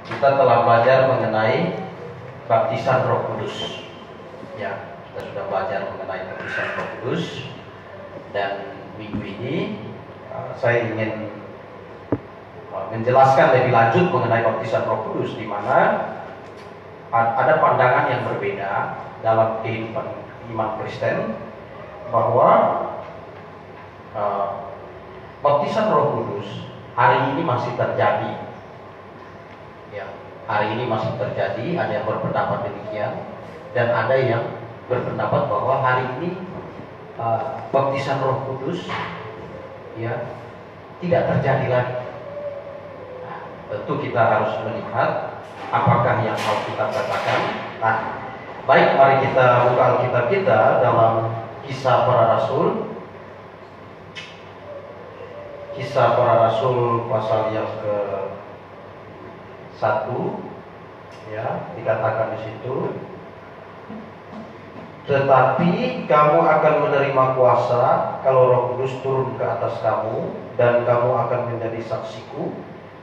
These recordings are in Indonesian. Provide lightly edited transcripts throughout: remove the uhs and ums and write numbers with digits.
kita telah belajar mengenai baptisan Roh Kudus. Ya, kita sudah belajar mengenai baptisan Roh Kudus, dan minggu ini saya ingin menjelaskan lebih lanjut mengenai baptisan Roh Kudus, di mana ada pandangan yang berbeda dalam kehidupan iman Kristen bahwa baptisan Roh Kudus hari ini masih terjadi. Ya, hari ini masih terjadi. Ada yang berpendapat demikian, dan ada yang berpendapat bahwa hari ini baptisan Roh Kudus ya tidak terjadi lagi. Nah, tentu kita harus melihat apakah yang mau kita katakan. Nah, baik, mari kita buka Alkitab kita dalam Kisah Para Rasul. Kisah Para Rasul pasal yang ke-1, ya, dikatakan di situ, tetapi kamu akan menerima kuasa kalau Roh Kudus turun ke atas kamu, dan kamu akan menjadi saksiku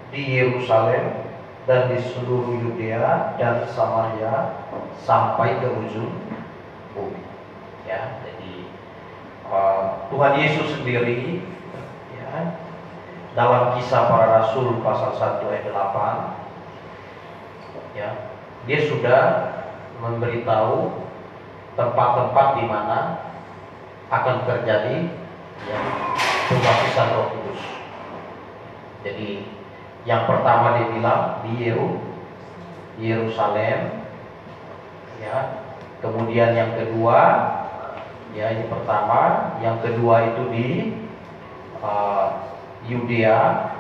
di Yerusalem dan di seluruh Yudea dan Samaria sampai ke ujung bumi. Ya, jadi Tuhan Yesus sendiri, ya, dalam Kisah Para Rasul pasal 1 ayat 8, ya, dia sudah memberitahu tempat-tempat di mana akan terjadi, ya, pembaptisan Roh Kudus. Jadi yang pertama dia bilang di Yerusalem, ya. Kemudian yang kedua, ya, ini pertama, yang kedua itu di Yudea,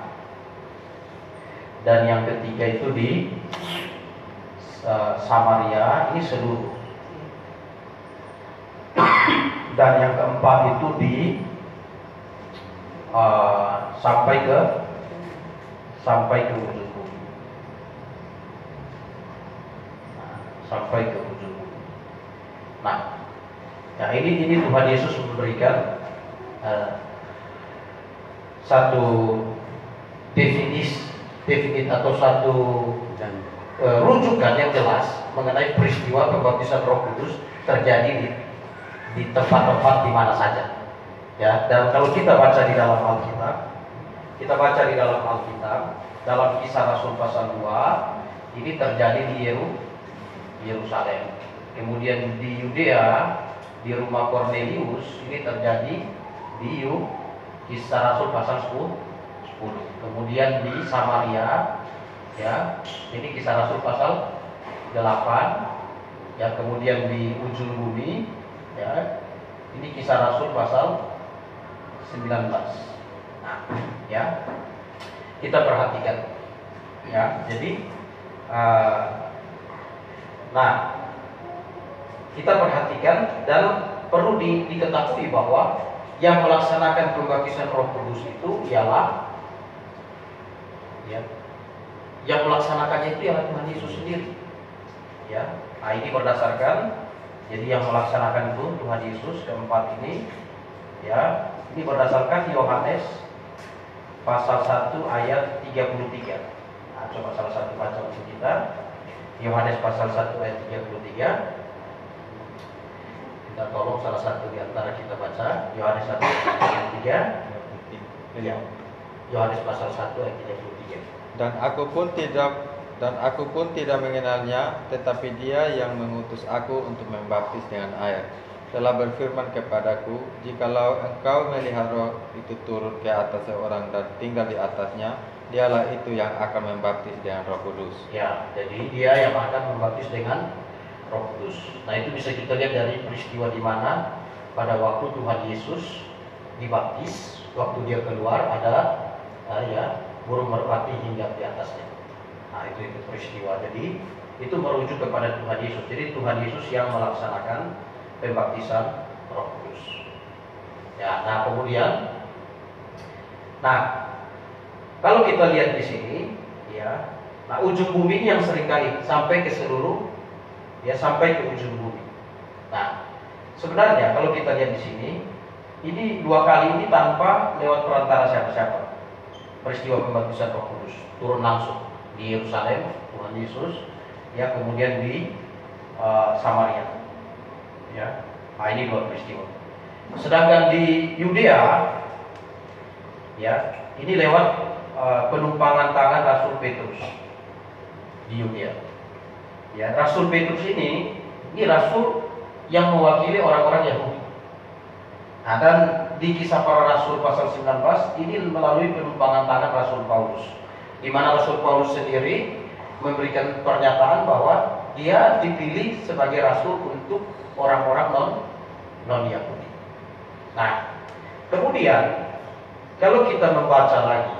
dan yang ketiga itu di Samaria, ini seluruh. Dan yang keempat itu di sampai ke ujung bumi. Sampai ke ujung bumi. Nah, ya, ini Tuhan Yesus memberikan satu definit atau satu rujukan yang jelas mengenai peristiwa pembaptisan Roh Kudus terjadi di tempat-tempat di mana saja. Ya, dan kalau kita baca di dalam Alkitab, dalam Kisah Rasul pasal 2, ini terjadi di Yerusalem. Kemudian di Yudea, di rumah Kornelius, ini terjadi di Kisah Rasul pasal 10. Kemudian di Samaria, ya, ini Kisah Rasul pasal 8, ya. Kemudian di ujung bumi, ya, ini Kisah Rasul pasal 19. Nah, ya, kita perhatikan, ya. Jadi kita perhatikan, dan perlu diketahui bahwa yang melaksanakan pembaptisan Roh Kudus itu ialah, ya, yang melaksanakannya itu ialah Tuhan Yesus sendiri, ya. Nah, ini berdasarkan, jadi yang melaksanakan itu Tuhan Yesus, keempat ini, ya, ini berdasarkan Yohanes pasal 1 ayat 33. Nah, coba salah satu baca untuk kita, Yohanes pasal 1 ayat 33. Kita tolong salah satu di antara kita baca Yohanes 1 ayat 33. Ya. Yohanes pasal 1 ayat 33. Dan aku pun tidak mengenalnya, tetapi Dia yang mengutus aku untuk membaptis dengan air telah berfirman kepadaku, jikalau engkau melihat Roh itu turun ke atas seorang dan tinggal di atasnya, Dialah itu yang akan membaptis dengan Roh Kudus. Ya, jadi Dia yang akan membaptis dengan Roh Kudus. Nah, itu bisa kita lihat dari peristiwa di mana pada waktu Tuhan Yesus dibaptis, waktu Dia keluar ada burung merpati hinggap di atasnya. Nah, itu peristiwa. Jadi itu merujuk kepada Tuhan Yesus. Jadi Tuhan Yesus yang melaksanakan pembaptisan Roh Kudus. Ya, nah kemudian, kalau kita lihat di sini, ya, nah ujung bumi yang seringkali sampai ke seluruh, ya, sampai ke ujung bumi. Nah, sebenarnya kalau kita lihat di sini, ini dua kali ini tanpa lewat perantara siapa-siapa. Peristiwa pembaptisan Roh Kudus turun langsung. di Yerusalem Tuhan Yesus, ya, kemudian di Samaria, ya. Nah, ini 2 peristiwa. Sedangkan di Yudea, ya, ini lewat penumpangan tangan Rasul Petrus di Yudea. Ya, Rasul Petrus ini rasul yang mewakili orang-orang Yahudi. Nah, dan di Kisah Para Rasul pasal 19 ini melalui penumpangan tangan Rasul Paulus, di mana Rasul Paulus sendiri memberikan pernyataan bahwa dia dipilih sebagai rasul untuk orang-orang non Yahudi. Nah, kemudian kalau kita membaca lagi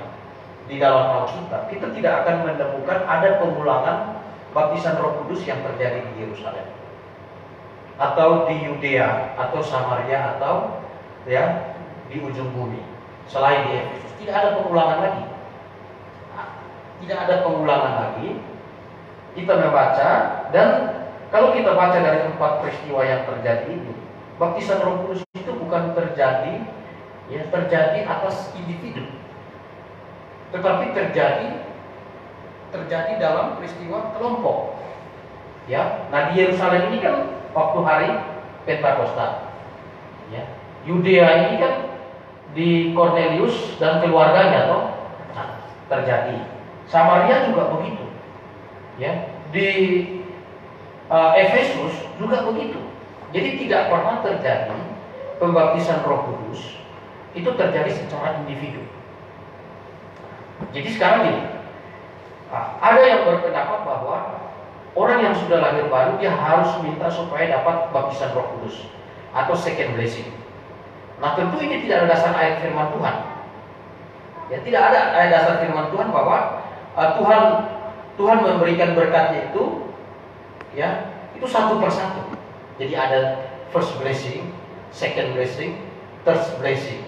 di dalam Alkitab, kita tidak akan menemukan ada pengulangan baptisan Roh Kudus yang terjadi di Yerusalem atau di Yudea atau Samaria atau ya di ujung bumi selain di Efesus. Tidak ada pengulangan lagi. Tidak ada pengulangan lagi. Kita membaca, dan kalau kita baca dari 4 peristiwa yang terjadi ini, baptisan Roh Kudus itu bukan terjadi atas individu, tetapi terjadi dalam peristiwa kelompok. Ya, nah di Yerusalem ini kan waktu hari Pentakosta. Ya, Yudea ini kan di Cornelius dan keluarganya toh. Nah, terjadi. Samaria juga begitu. Ya, di Efesus juga begitu. Jadi tidak pernah terjadi pembaptisan Roh Kudus itu terjadi secara individu. Jadi sekarang ini ada yang berpendapat bahwa orang yang sudah lahir baru dia harus minta supaya dapat baptisan Roh Kudus atau second blessing. Nah, tentu ini tidak ada dasar ayat firman Tuhan. Ya, tidak ada ayat dasar firman Tuhan bahwa Tuhan memberikan berkatnya itu, ya, itu satu persatu. Jadi ada first blessing, second blessing, third blessing.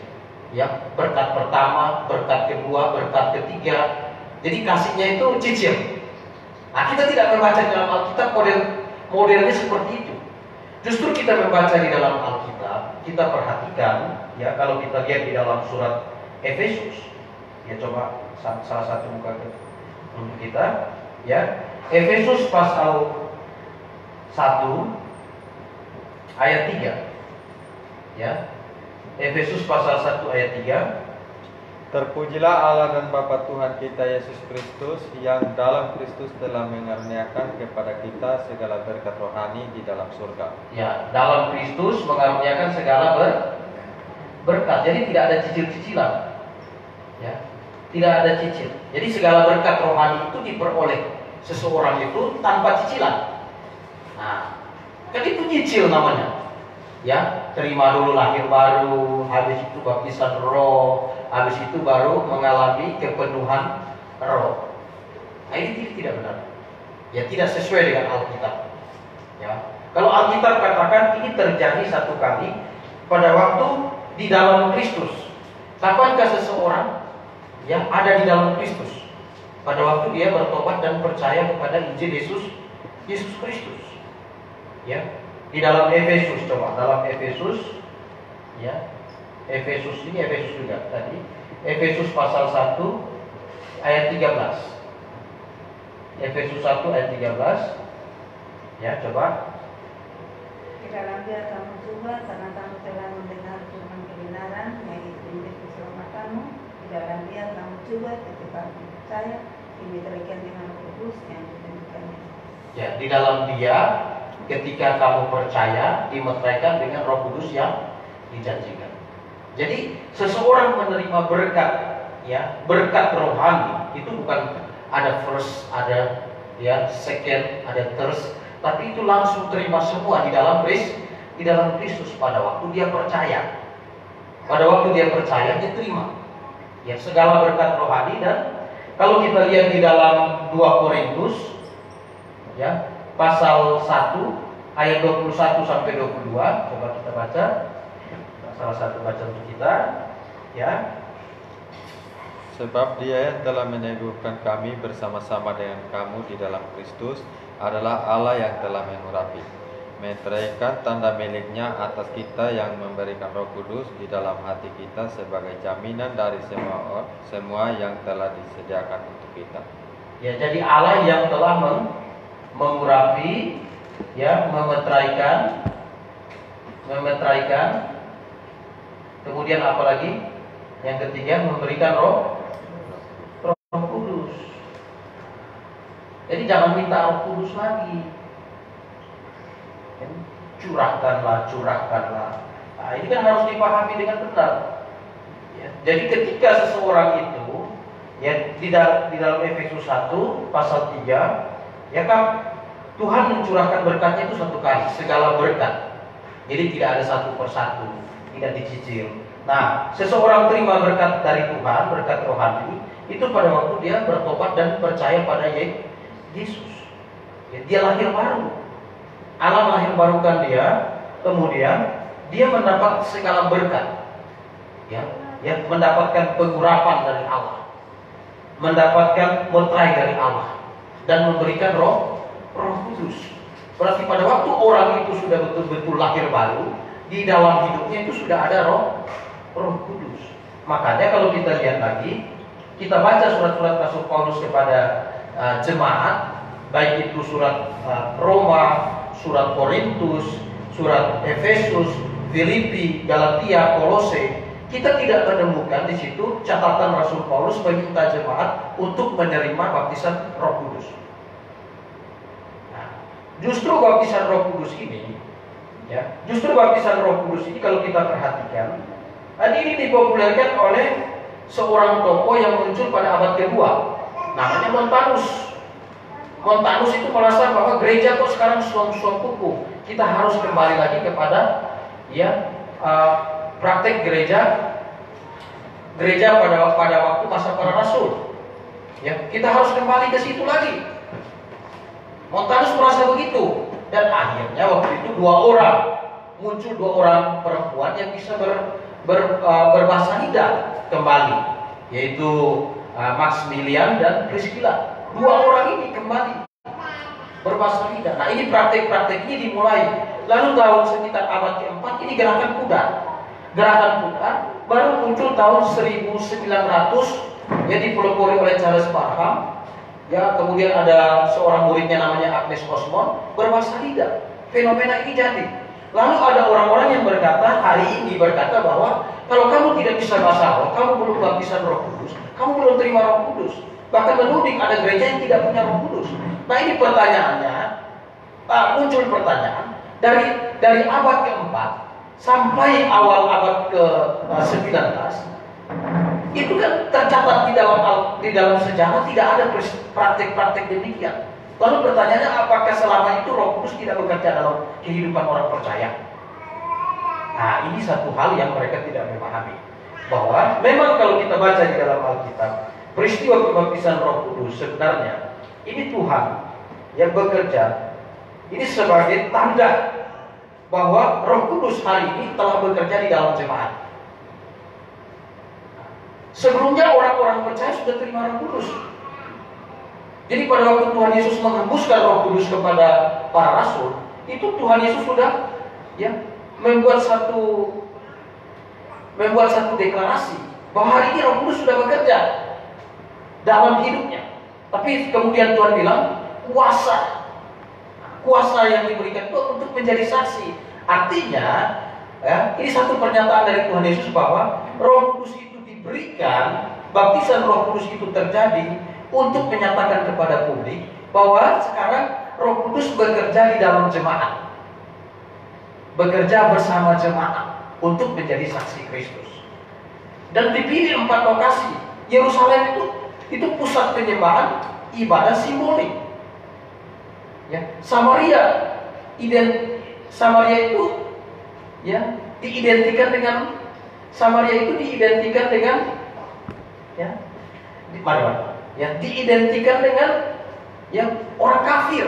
Ya, berkat pertama, berkat kedua, berkat ketiga. Jadi kasihnya itu cicil. Nah, kita tidak membaca di dalam Alkitab modelnya seperti itu. Justru kita membaca di dalam Alkitab, kita perhatikan, ya, kalau kita lihat di dalam surat Efesus, ya, coba salah satu muka untuk kita, ya, Efesus pasal 1 ayat 3, ya, Efesus pasal 1 ayat 3. Terpujilah Allah dan Bapa Tuhan kita Yesus Kristus, yang dalam Kristus telah mengaruniakan kepada kita segala berkat rohani di dalam surga. Ya, dalam Kristus mengaruniakan segala berkat. Jadi tidak ada cicil-cicilan. Ya, tidak ada cicil. Jadi segala berkat rohani itu diperoleh seseorang itu tanpa cicilan. Nah, kan itu cicil namanya. Ya, terima dulu lahir baru, habis itu baptisan Roh, habis itu baru mengalami kepenuhan Roh. Nah, ini tidak benar. Ya, tidak sesuai dengan Alkitab. Ya, kalau Alkitab katakan ini terjadi satu kali pada waktu di dalam Kristus. Kapankah seseorang yang ada di dalam Kristus? Pada waktu dia bertobat dan percaya kepada Injil Yesus Kristus. Ya. Di dalam Efesus, coba dalam Efesus, ya, Efesus ini Efesus juga tadi, Efesus pasal 1 ayat 13. Efesus 1 ayat 13. Ya, coba. Di dalam dia kamu coba karena kamu telah mendengar firman kebenaran, yaitu Injil keselamatanmu. Di dalam dia kamu coba ketika kamu percaya, diberikan dengan Roh Kudus yang diberikannya. Ya, di dalam dia ketika kamu percaya dimeteraikan dengan Roh Kudus yang dijanjikan. Jadi seseorang menerima berkat, ya, berkat rohani itu bukan ada first, ada ya second, ada third, tapi itu langsung terima semua di dalam Kristus pada waktu dia percaya. Pada waktu dia percaya dia terima. Ya, segala berkat rohani. Dan kalau kita lihat di dalam 2 Korintus, ya, pasal 1 ayat 21 sampai 22, coba kita baca. Salah satu baca untuk kita, ya. Sebab Dia yang telah meneguhkan kami bersama-sama dengan kamu di dalam Kristus adalah Allah yang telah mengurapi, meteraikan tanda miliknya atas kita, yang memberikan Roh Kudus di dalam hati kita sebagai jaminan dari semua yang telah disediakan untuk kita. Ya, jadi Allah yang telah mengurapi, ya, memetraikan, kemudian apa lagi? Yang ketiga, memberikan Roh Kudus. Jadi jangan minta Roh Kudus lagi. Curahkanlah. Nah, ini kan harus dipahami dengan benar. Ya, jadi ketika seseorang itu, ya, di dalam Efesus 1 pasal 3, ya kan, Tuhan mencurahkan berkatnya itu satu kali, segala berkat. Jadi tidak ada satu persatu, tidak dicicil. Nah, seseorang terima berkat dari Tuhan, berkat rohani, itu pada waktu dia bertobat dan percaya pada Yesus. Ya, dia lahir baru. Allah lahir barukan dia, kemudian dia mendapat segala berkat. Ya, mendapatkan pengurapan dari Allah, mendapatkan metrai dari Allah, dan memberikan Roh Kudus. Berarti pada waktu orang itu sudah betul-betul lahir baru, di dalam hidupnya itu sudah ada Roh Kudus. Makanya kalau kita lihat lagi, kita baca surat-surat Rasul Paulus kepada jemaat, baik itu surat Roma, surat Korintus, surat Efesus, Filipi, Galatia, Kolose, kita tidak menemukan di situ catatan Rasul Paulus meminta jemaat untuk menerima baptisan Roh Kudus. Nah, justru baptisan Roh Kudus ini, ya, kalau kita perhatikan, ini dipopulerkan oleh seorang tokoh yang muncul pada abad kedua, namanya Montanus. Montanus itu merasa bahwa gereja kok sekarang suam-suam kuku. Kita harus kembali lagi kepada, ya, praktek gereja pada waktu masa para rasul. Ya, kita harus kembali ke situ lagi. Montanus merasa begitu, dan akhirnya waktu itu muncul dua orang perempuan yang bisa berbahasa lidah kembali, yaitu Maximilian dan Priscilla. Dua orang ini kembali berbahasa lidah. Nah, ini praktek-praktek ini dimulai. Lalu tahun sekitar abad keempat ini gerakan pudar. Baru muncul tahun 1900, ya, dipelopori oleh Charles Parham. Ya, kemudian ada seorang muridnya namanya Agnes Osmond berbahasa lidah. Fenomena ini jadi. Lalu ada orang-orang yang hari ini berkata bahwa kalau kamu tidak bisa bahasa roh, kamu belum baptisan Roh Kudus, kamu belum terima Roh Kudus. Bahkan menuding ada gereja yang tidak punya Roh Kudus. Nah, ini pertanyaannya, muncul pertanyaan dari abad keempat sampai awal abad ke-19, itu kan tercatat di dalam sejarah tidak ada praktek-praktek demikian. Lalu pertanyaannya, apakah selama itu Roh Kudus tidak bekerja dalam kehidupan orang percaya? Nah, ini satu hal yang mereka tidak memahami, bahwa memang kalau kita baca di dalam Alkitab, peristiwa pembaptisan Roh Kudus sebenarnya ini Tuhan yang bekerja. Ini sebagai tanda bahwa Roh Kudus hari ini telah bekerja di dalam jemaat. Sebelumnya orang-orang percaya sudah terima Roh Kudus. Jadi pada waktu Tuhan Yesus menghembuskan Roh Kudus kepada para rasul, itu Tuhan Yesus sudah, ya, membuat satu deklarasi bahwa hari ini Roh Kudus sudah bekerja dalam hidupnya. Tapi kemudian Tuhan bilang kuasa yang diberikan itu untuk menjadi saksi. Artinya, ya, ini satu pernyataan dari Tuhan Yesus bahwa Roh Kudus itu diberikan, baptisan Roh Kudus itu terjadi untuk menyatakan kepada publik bahwa sekarang Roh Kudus bekerja di dalam jemaat, bekerja bersama jemaat untuk menjadi saksi Kristus. Dan dipilih 4 lokasi. Yerusalem itu pusat penyembahan, ibadah simbolik. Ya, Samaria itu, ya, diidentikan dengan ya, diidentikan dengan, ya, orang kafir.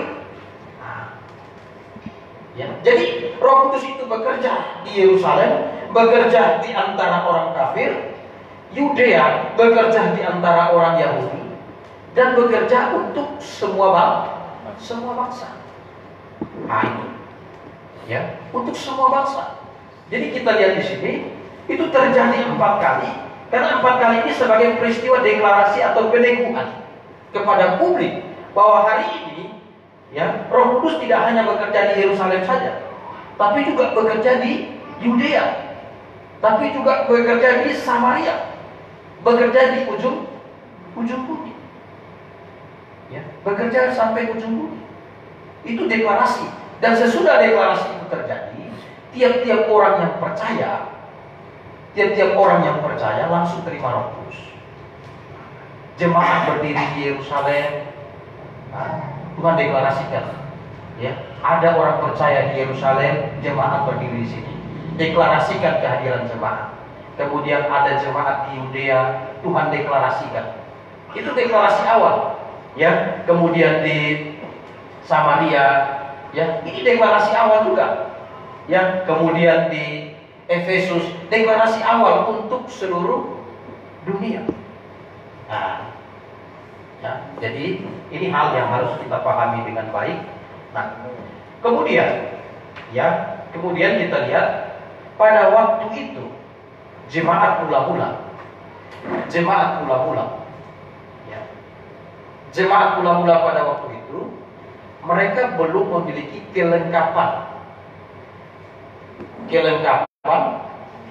Ya, jadi Roh Kudus itu bekerja di Yerusalem, bekerja di antara orang kafir, Yudea bekerja di antara orang Yahudi, dan bekerja untuk semua bangsa. Nah, ya, untuk semua bangsa. Jadi kita lihat di sini itu terjadi 4 kali, karena 4 kali ini sebagai peristiwa deklarasi atau peneguhan. kepada publik bahwa hari ini ya Roh Kudus tidak hanya bekerja di Yerusalem saja, tapi juga bekerja di Yudea, tapi juga bekerja di Samaria, bekerja di ujung bumi, ya, bekerja sampai ujung bumi. Itu deklarasi, dan sesudah deklarasi itu terjadi, tiap-tiap orang yang percaya langsung terima Roh Kudus. Jemaat berdiri di Yerusalem. Tuhan deklarasikan, ya, ada orang percaya di Yerusalem, jemaat berdiri di sini. Deklarasikan kehadiran jemaat. Kemudian ada jemaat di Yudea, Tuhan deklarasikan. Itu deklarasi awal, ya. Kemudian di Samaria, ya, ini deklarasi awal juga, ya. Kemudian di Efesus, deklarasi awal untuk seluruh dunia. Nah, ya, jadi ini hal yang harus kita pahami dengan baik. Nah, kemudian kita lihat pada waktu itu jemaat mula-mula, ya, jemaat mula-mula pada waktu itu mereka belum memiliki kelengkapan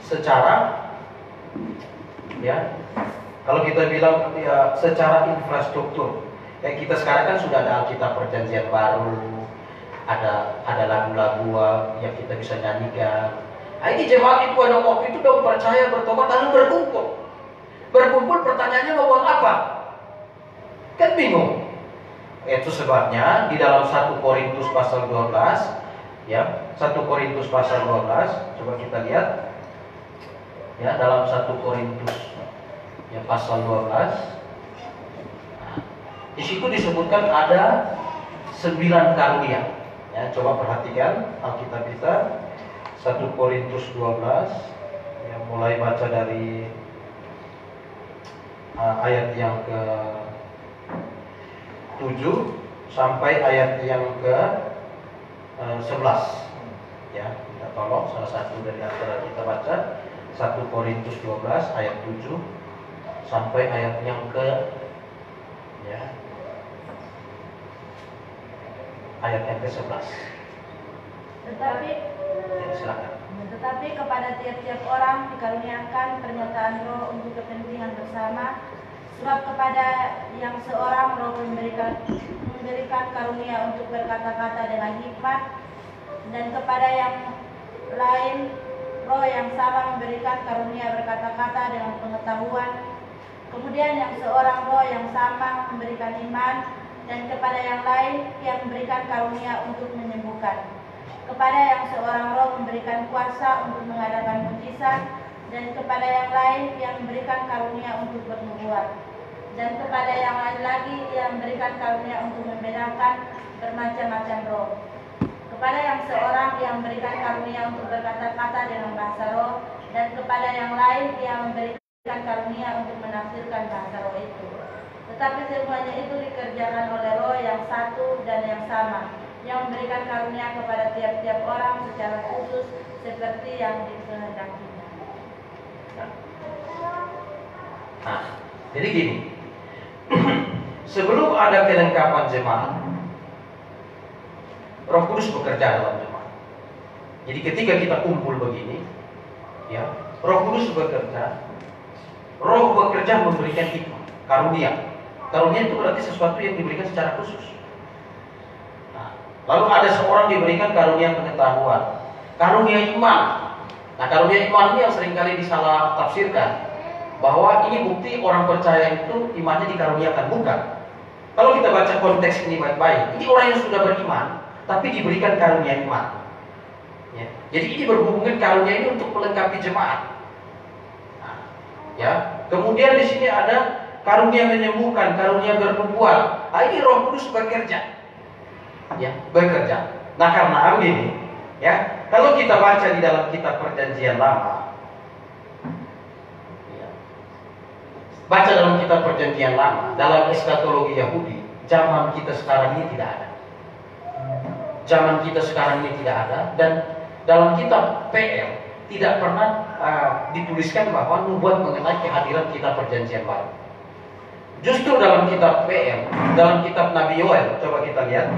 secara, ya, kalau kita bilang ya secara infrastruktur. Ya, kita sekarang kan sudah ada Alkitab Perjanjian Baru, ada lagu-lagu yang kita bisa nyanyikan. Nah, ini jemaat itu pada waktu itu udah percaya, bertobat, lalu berkumpul, pertanyaannya mau buat apa? Kan bingung. Itu sebabnya di dalam 1 Korintus pasal 12, ya, 1 Korintus pasal 12, coba kita lihat, ya, dalam 1 Korintus, ya, pasal 12. Di situ disebutkan ada 9 karunia. Ya, coba perhatikan Alkitab kita 1 Korintus 12, ya, mulai baca dari ayat yang ke-7 sampai ayat yang ke-11. Ya, kita tolong salah satu dari antara kita baca 1 Korintus 12 ayat 7 sampai ayat yang ayat yang ke-11. Tetapi kepada tiap-tiap orang dikaruniakan pernyataan Roh untuk kepentingan bersama. Sebab kepada yang seorang Roh memberikan karunia untuk berkata-kata dengan hikmat, dan kepada yang lain Roh yang sama memberikan karunia berkata-kata dengan pengetahuan. Kemudian yang seorang Roh yang sama memberikan iman, dan kepada yang lain yang memberikan karunia untuk menyembuhkan. Kepada yang seorang Roh memberikan kuasa untuk mengadakan mujizat, dan kepada yang lain yang memberikan karunia untuk bernubuat. Dan kepada yang lain lagi yang memberikan karunia untuk membedakan bermacam-macam roh. Kepada yang seorang yang memberikan karunia untuk berkata-kata dengan bahasa roh, dan kepada yang lain yang memberikan karunia untuk menafsirkan bahasa roh itu. Tetapi semuanya itu dikerjakan oleh Roh yang satu dan yang sama, yang memberikan karunia kepada tiap-tiap orang secara khusus seperti yang dikehendakinya. Nah, jadi gini, sebelum ada kelengkapan jemaat, Roh Kudus bekerja dalam jemaat. Jadi ketika kita kumpul begini, ya, Roh Kudus bekerja. Roh bekerja memberikan hikmat, karunia. Karunia itu berarti sesuatu yang diberikan secara khusus. Nah, lalu ada seorang diberikan karunia pengetahuan, karunia iman. Nah, karunia iman ini yang seringkali disalah tafsirkan, bahwa ini bukti orang percaya itu imannya dikaruniakan. Bukan. Kalau kita baca konteks ini baik-baik, ini orang yang sudah beriman, tapi diberikan karunia iman. Ya. Jadi ini berhubungan karunia ini untuk melengkapi jemaat. Nah, ya. Kemudian di sini ada karunia menyembuhkan, karunia bernubuat. Nah, ini Roh Kudus bekerja, ya, bekerja. Nah, karena begini, ya, kalau kita baca di dalam kitab Perjanjian Lama, ya, baca dalam kitab Perjanjian Lama, dalam eskatologi Yahudi, zaman kita sekarang ini tidak ada. Zaman kita sekarang ini tidak ada, dan dalam kitab PL tidak pernah dituliskan bahwa nubuat mengenai kehadiran kitab Perjanjian Baru. Justru dalam kitab PM, dalam kitab Nabi Yoel, coba kita lihat,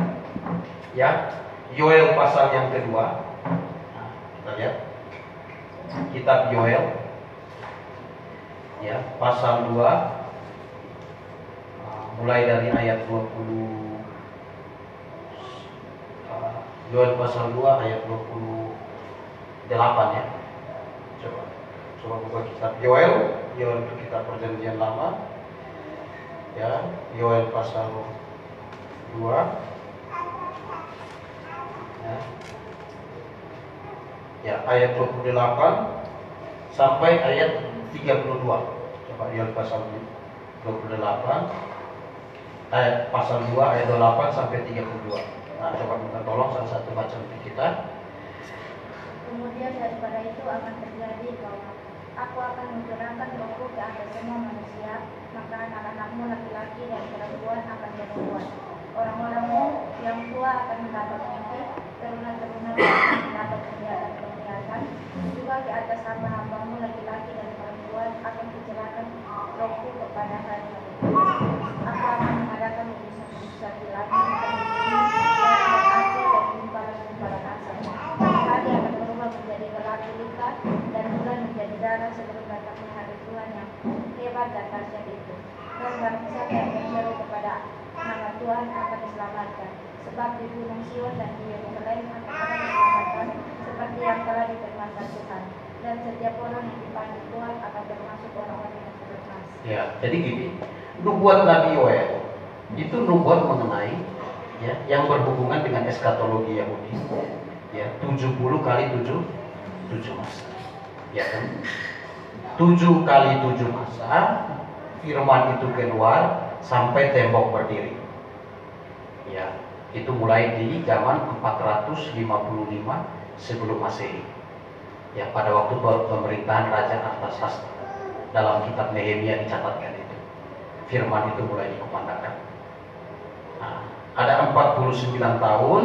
ya, Yoel pasal yang kedua. Nah, kita lihat, kitab Yoel, ya, pasal 2, mulai dari ayat 20. Yoel pasal 2 ayat 28 ya. Coba buka kitab Yoel. Yoel itu kitab perjanjian lama. Ya, Yoel pasal 2. Ya, ayat 28 sampai ayat 32. Coba Yoel pasal 28 ayat pasal 2 ayat 28 sampai 32. Nah, coba minta tolong salah satu baca untuk kita. Kemudian daripada itu akan terjadi bahwa aku akan mencurahkan rohku ke atas semua manusia, maka anak-anakmu laki-laki dan perempuan akan bernubuat. Orang-orangmu yang tua akan mendapat mimpi, teruna-teruna akan mendapat penglihatan. Juga di atas hamba-hambamu laki-laki dan perempuan akan kucurahkan rohku kepada hari itu. Aku akan mengadakan mujizat di langit dan di bumi, dan api dan gumpalan-gumpalan asap. Matahari akan berubah menjadi gelap gulita dan bulan menjadi darah sebelum datangnya hari Tuhan yang hebat dan dahsyat itu. Dan barang siapa yang berseru kepada nama Tuhan akan diselamatkan. Sebab di Gunung Sion dan di Yerusalem akan ada keselamatan seperti yang telah difirmankan Tuhan. Dan setiap orang yang dipanggil Tuhan akan termasuk orang-orang yang terlepas. Ya, jadi gini, nubuat Nabi Yoel itu nubuat mengenai, ya, yang berhubungan dengan eskatologi Yahudi, ya, 70 kali 7 masa, ya kan? 7 kali 7 masa, firman itu keluar sampai tembok berdiri, ya, itu mulai di zaman 455 sebelum Masehi, ya, pada waktu pemerintahan Raja Artasasta. Dalam kitab Nehemia dicatatkan itu, firman itu mulai dikumandangkan. Nah, ada 49 tahun,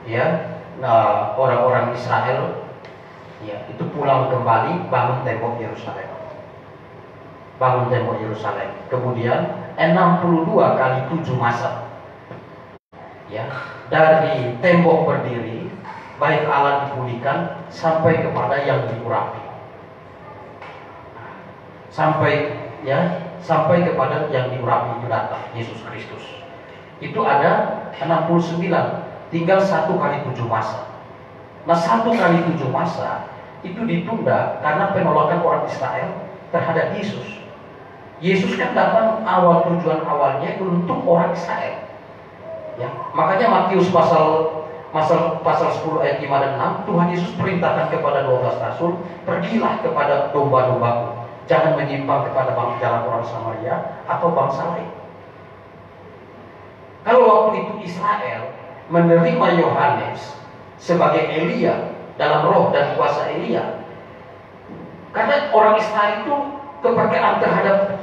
ya, orang-orang Israel, ya, itu pulang kembali bangun tembok Yerusalem. Bangun tembok Yerusalem. Kemudian 62 kali 7 masa, ya, dari tembok berdiri, bait Allah dipulihkan sampai kepada yang diurapi. Sampai kepada yang diurapi itu datang Yesus Kristus. Itu ada 69, tinggal 1 kali 7 masa. Nah, 1 kali 7 masa itu ditunda karena penolakan orang Israel terhadap Yesus. Yesus kan datang tujuan awalnya untuk orang Israel. Ya, makanya Matius pasal 10 ayat 5 dan 6, Tuhan Yesus perintahkan kepada 12 rasul, pergilah kepada domba-dombaku. Jangan menyimpang kepada jalan orang Samaria atau bangsa lain. Kalau waktu itu Israel menerima Yohanes sebagai Elia dalam roh dan kuasa Elia, karena orang Israel itu kepekaan terhadap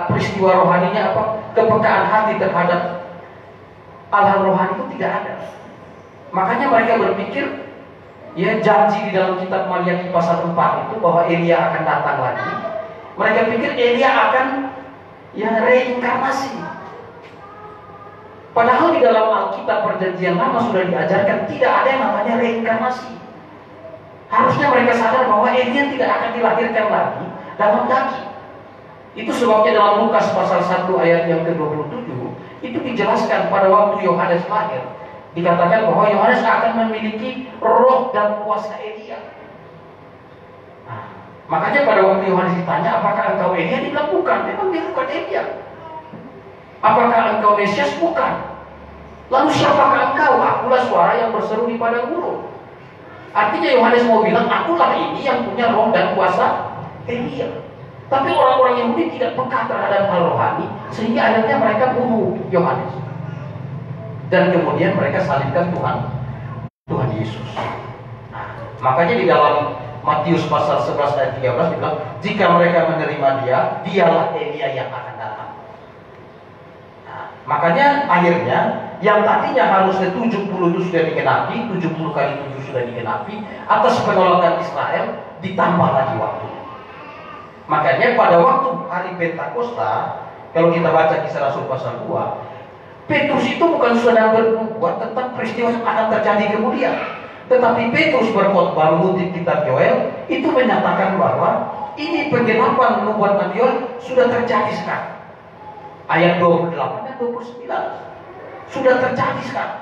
peristiwa rohaninya apa? Kepekaan hati terhadap hal-hal rohani itu tidak ada. Makanya mereka berpikir, ya, janji di dalam kitab Maliaki pasal 4 itu bahwa Elia akan datang lagi. Mereka pikir Elia akan, ya, reinkarnasi. Padahal di dalam Alkitab perjanjian lama sudah diajarkan tidak ada yang namanya reinkarnasi. Harusnya mereka sadar bahwa Elia tidak akan dilahirkan lagi dalam daging. Itu sebabnya dalam Lukas pasal 1 ayat yang ke-27 itu dijelaskan pada waktu Yohanes lahir, dikatakan bahwa Yohanes akan memiliki roh dan kuasa Elia. Nah, makanya pada waktu Yohanes ditanya, apakah engkau Elia? Dia bilang bukan, memang dia bukan Elia. Apakah engkau Mesias? Bukan. Lalu siapakah engkau? Akulah suara yang berseru di padang gurun. Artinya Yohanes mau bilang, akulah ini yang punya roh dan kuasa Elia. Tapi orang-orang Yahudi tidak peka terhadap hal rohani, sehingga akhirnya mereka bunuh Yohanes. Dan kemudian mereka salibkan Tuhan Yesus. Nah, makanya di dalam Matius pasal 11 ayat 13 dibilang, jika mereka menerima dia, dialah Elia yang akan datang. Nah, makanya akhirnya yang tadinya harusnya 70 itu sudah digenapi, 70 kali 7 sudah digenapi, atas penolakan Israel ditambah lagi waktu. Makanya pada waktu hari Pentakosta Kalau kita baca Kisah Rasul pasal 2, Petrus itu bukan sedang bernubuat tentang peristiwa yang akan terjadi kemudian. Tetapi Petrus berkhotbah mengutip kitab Yoel, itu menyatakan bahwa ini penggenapan nubuat Nabi Yoel sudah terjadi sekarang. Ayat 28 dan 29 sudah terjadi sekarang.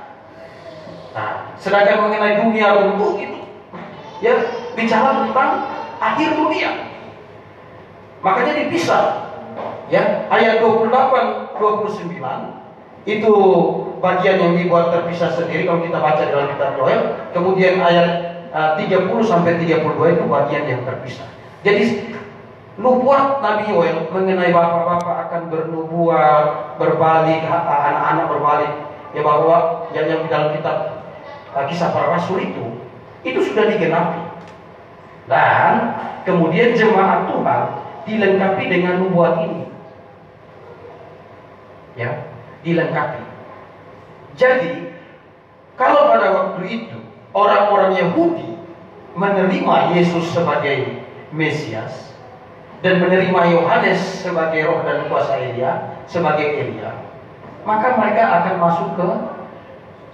Nah, sedangkan mengenai dunia runtuh itu, ya, bicara tentang akhir dunia. Makanya dipisah. Ya, ayat 28 29 itu bagian yang dibuat terpisah sendiri kalau kita baca dalam kitab Yoel. Kemudian ayat 30 sampai 32 itu bagian yang terpisah. Jadi nubuat Nabi Yoel mengenai bapak-bapak akan bernubuat, berbalik, anak-anak berbalik, ya, bahwa yang di dalam kitab Kisah Para Rasul itu sudah digenapi. Dan kemudian jemaat Tuhan dilengkapi dengan nubuat ini. Ya, dilengkapi. Jadi, kalau pada waktu itu orang-orang Yahudi menerima Yesus sebagai Mesias dan menerima Yohanes sebagai roh dan kuasa Elia, sebagai Elia, maka mereka akan masuk ke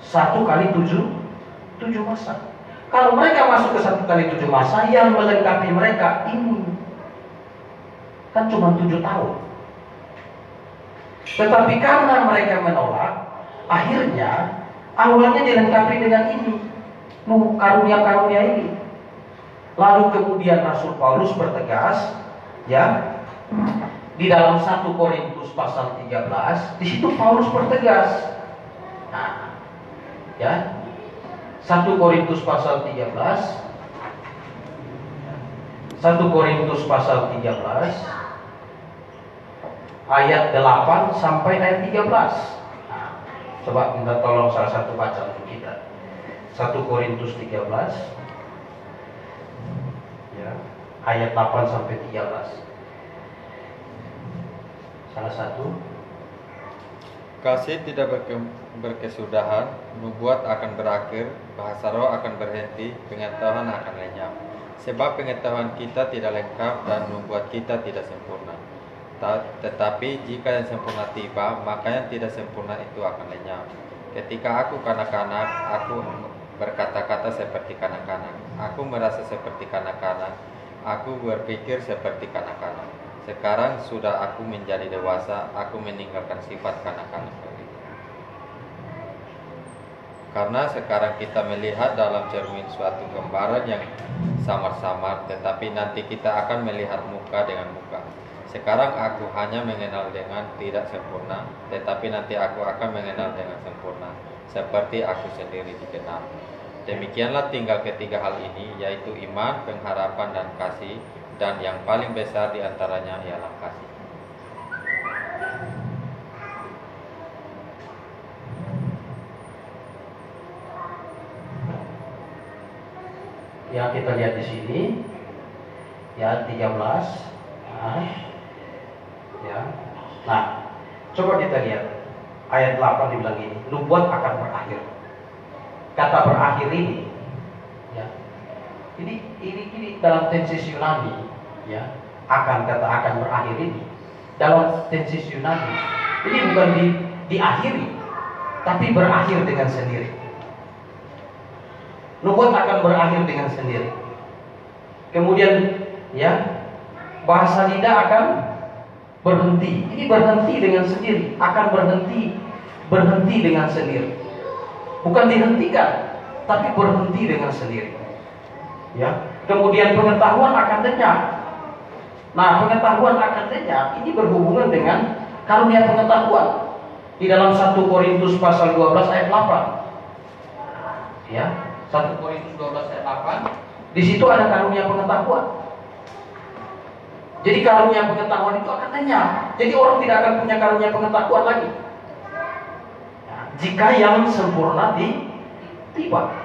1 kali 7 masa. Kalau mereka masuk ke 1 kali 7 masa, yang melengkapi mereka ini kan cuma 7 tahun. Tetapi karena mereka menolak, akhirnya awalnya dilengkapi dengan ini, karunia-karunia ini. Lalu kemudian Rasul Paulus bertegas, ya, di dalam 1 Korintus pasal 13, di situ Paulus bertegas. Nah, ya, 1 Korintus pasal 13, 1 Korintus pasal 13 ayat 8 sampai ayat 13. Nah, coba minta tolong salah satu baca untuk kita. 1 Korintus 13 ya, ayat 8 sampai 13. Salah satu. Kasih tidak berkesudahan, nubuat akan berakhir, bahasa roh akan berhenti, pengetahuan akan lenyap. Sebab pengetahuan kita tidak lengkap dan nubuat kita tidak sempurna. Tetapi jika yang sempurna tiba, maka yang tidak sempurna itu akan lenyap. Ketika aku kanak-kanak, aku berkata-kata seperti kanak-kanak. Aku merasa seperti kanak-kanak. Aku berpikir seperti kanak-kanak. Sekarang sudah aku menjadi dewasa, aku meninggalkan sifat kanak-kanak itu. Karena sekarang kita melihat dalam cermin suatu gambaran yang samar-samar, tetapi nanti kita akan melihat muka dengan muka. Sekarang aku hanya mengenal dengan tidak sempurna, tetapi nanti aku akan mengenal dengan sempurna, seperti aku sendiri dikenal. Demikianlah tinggal ketiga hal ini, yaitu iman, pengharapan, dan kasih, dan yang paling besar diantaranya ialah kasih. Yang kita lihat di sini, ya 13. Ya. Nah, coba kita lihat ayat 8 dibilang ini, nubuat akan berakhir. Kata berakhir ini, ya, ini dalam tensis Yunani, ya, akan berakhir ini dalam tensis Yunani ini bukan diakhiri, tapi berakhir dengan sendiri. Nubuat akan berakhir dengan sendiri. Kemudian, ya, bahasa lidah akan berhenti. Ini berhenti dengan sendiri, akan berhenti dengan sendiri. Bukan dihentikan, tapi berhenti dengan sendiri. Ya. Kemudian pengetahuan akan lenyap. Nah, pengetahuan akan lenyap ini berhubungan dengan karunia pengetahuan. Di dalam 1 Korintus pasal 12 ayat 8. Ya, 1 Korintus 12 ayat 8. Di situ ada karunia pengetahuan. Jadi karunia pengetahuan itu akan lenyap. Jadi orang tidak akan punya karunia pengetahuan lagi. Nah, jika yang sempurna tiba.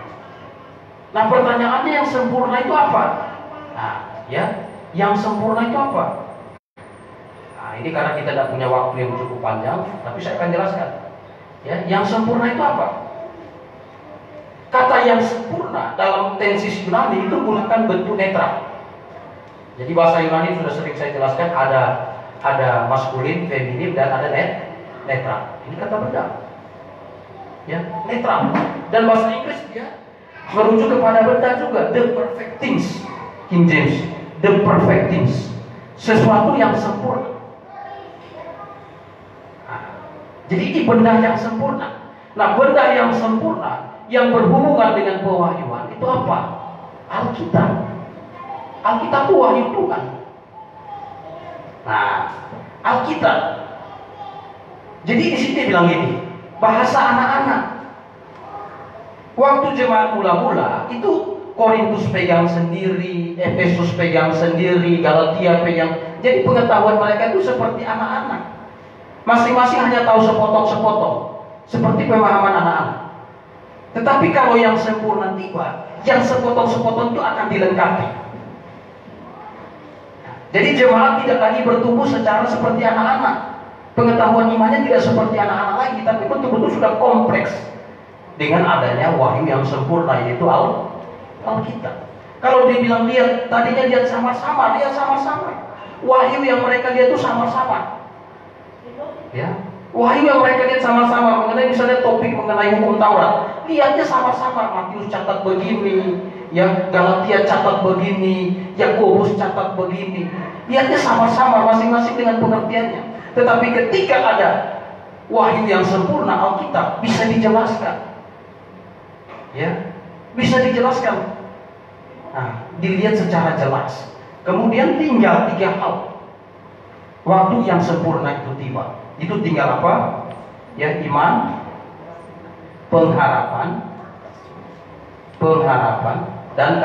Nah, pertanyaannya yang sempurna itu apa? Nah, ya, yang sempurna itu apa? Nah, ini karena kita tidak punya waktu yang cukup panjang, tapi saya akan jelaskan. Ya, yang sempurna itu apa? Kata yang sempurna dalam tensis Yunani itu menggunakan bentuk netral. Jadi bahasa Yunani sudah sering saya jelaskan, ada ada maskulin, feminin, dan ada netral. Ini kata benda, ya, netral. Dan bahasa Inggris dia merujuk kepada benda juga, the perfect things. King James, the perfect things, sesuatu yang sempurna. Jadi ini benda yang sempurna. Nah, benda yang sempurna yang berhubungan dengan pewahyuan itu apa? Alkitab. Alkitab itu wahyu Tuhan. Nah, Alkitab. Jadi di sini bilang gini, bahasa anak-anak. Waktu jemaat mula-mula itu Korintus pegang sendiri, Efesus pegang sendiri, Galatia pegang. Jadi pengetahuan mereka itu seperti anak-anak. Masing-masing hanya tahu sepotong-sepotong, seperti pemahaman anak-anak. Tetapi kalau yang sempurna tiba, yang sepotong-sepotong itu akan dilengkapi. Jadi jemaat tidak lagi bertumbuh secara seperti anak-anak. Pengetahuan imannya tidak seperti anak-anak lagi, tapi betul-betul sudah kompleks dengan adanya wahyu yang sempurna, yaitu Alkitab. Kalau dibilang lihat, tadinya lihat sama-sama, lihat sama-sama. Wahyu yang mereka lihat itu sama-sama. Ya, wahyu yang mereka lihat sama-sama mengenai misalnya topik mengenai hukum Taurat, lihatnya sama-sama. Matius catat begini, ya, Galatia catat begini, Yakobus catat begini. Lihatnya sama-sama, masing-masing dengan pengertiannya. Tetapi ketika ada wahyu yang sempurna, Alkitab bisa dijelaskan, ya, bisa dijelaskan. Nah, dilihat secara jelas. Kemudian tinggal 3 hal. Waktu yang sempurna itu tiba. Itu tinggal apa? Ya, iman, pengharapan, dan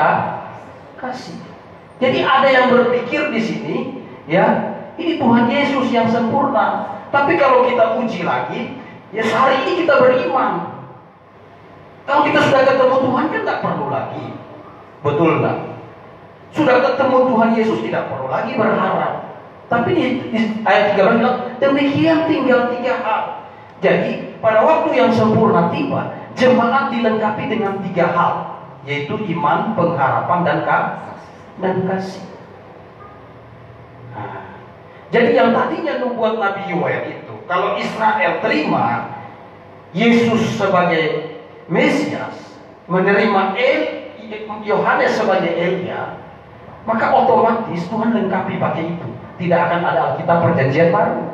kasih. Jadi ada yang berpikir di sini, ya, ini Tuhan Yesus yang sempurna. Tapi kalau kita uji lagi, ya hari ini kita beriman. Kalau kita sudah ketemu Tuhan kan tidak perlu lagi, betul nggak? Sudah ketemu Tuhan Yesus tidak perlu lagi berharap. Tapi di ayat 13 bilang, demikian tinggal 3 hal. Jadi pada waktu yang sempurna tiba, jemaat dilengkapi dengan 3 hal, yaitu iman, pengharapan, dan kasih. Nah, jadi yang tadinya nubuat Nabi Yoel itu, kalau Israel terima Yesus sebagai Mesias, menerima Yohanes sebagai Elia, maka otomatis Tuhan lengkapi pakai itu. Tidak akan ada Alkitab perjanjian baru.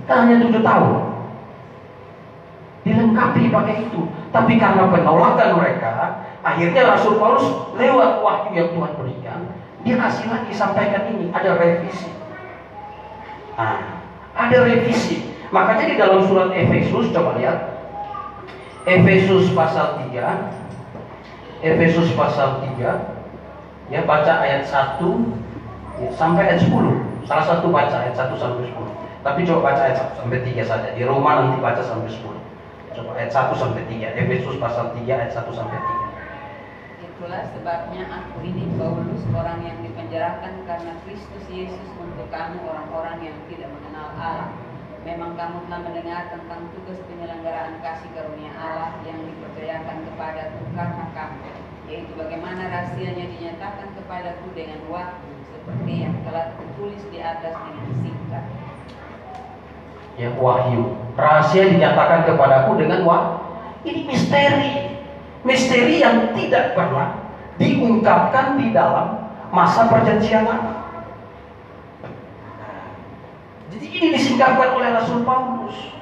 Hanya 7 tahun dilengkapi pakai itu. Tapi karena penolakan mereka, akhirnya Rasul Paulus lewat wahyu yang Tuhan berikan, dia kasih lagi, sampaikan ini, ada revisi. Nah, ada revisi. Makanya di dalam surat Efesus, coba lihat Efesus pasal 3. Efesus pasal 3, ya, baca ayat 1 sampai ayat 10. Salah satu baca ayat 1 sampai 10. Tapi coba baca ayat 1 sampai 3 saja. Di Roma nanti baca sampai 10. Coba ayat 1 sampai 3. Efesus pasal 3 ayat 1 sampai 3. Itulah sebabnya aku ini Paulus, orang yang dipenjarakan karena Kristus Yesus, untuk kamu orang-orang yang tidak mengenal Allah. Memang kamu telah mendengar tentang tugas penyelenggaraan kasih karunia Allah yang dipercayakan kepadaku karena kamu, yaitu bagaimana rahasianya dinyatakan kepadaku dengan waktu, seperti yang telah tertulis di atas dengan singkat. Ya, wahyu. Rahasia dinyatakan kepadaku dengan ini misteri yang tidak pernah diungkapkan di dalam masa perjanjian lama. Jadi ini disingkapkan oleh Rasul Paulus.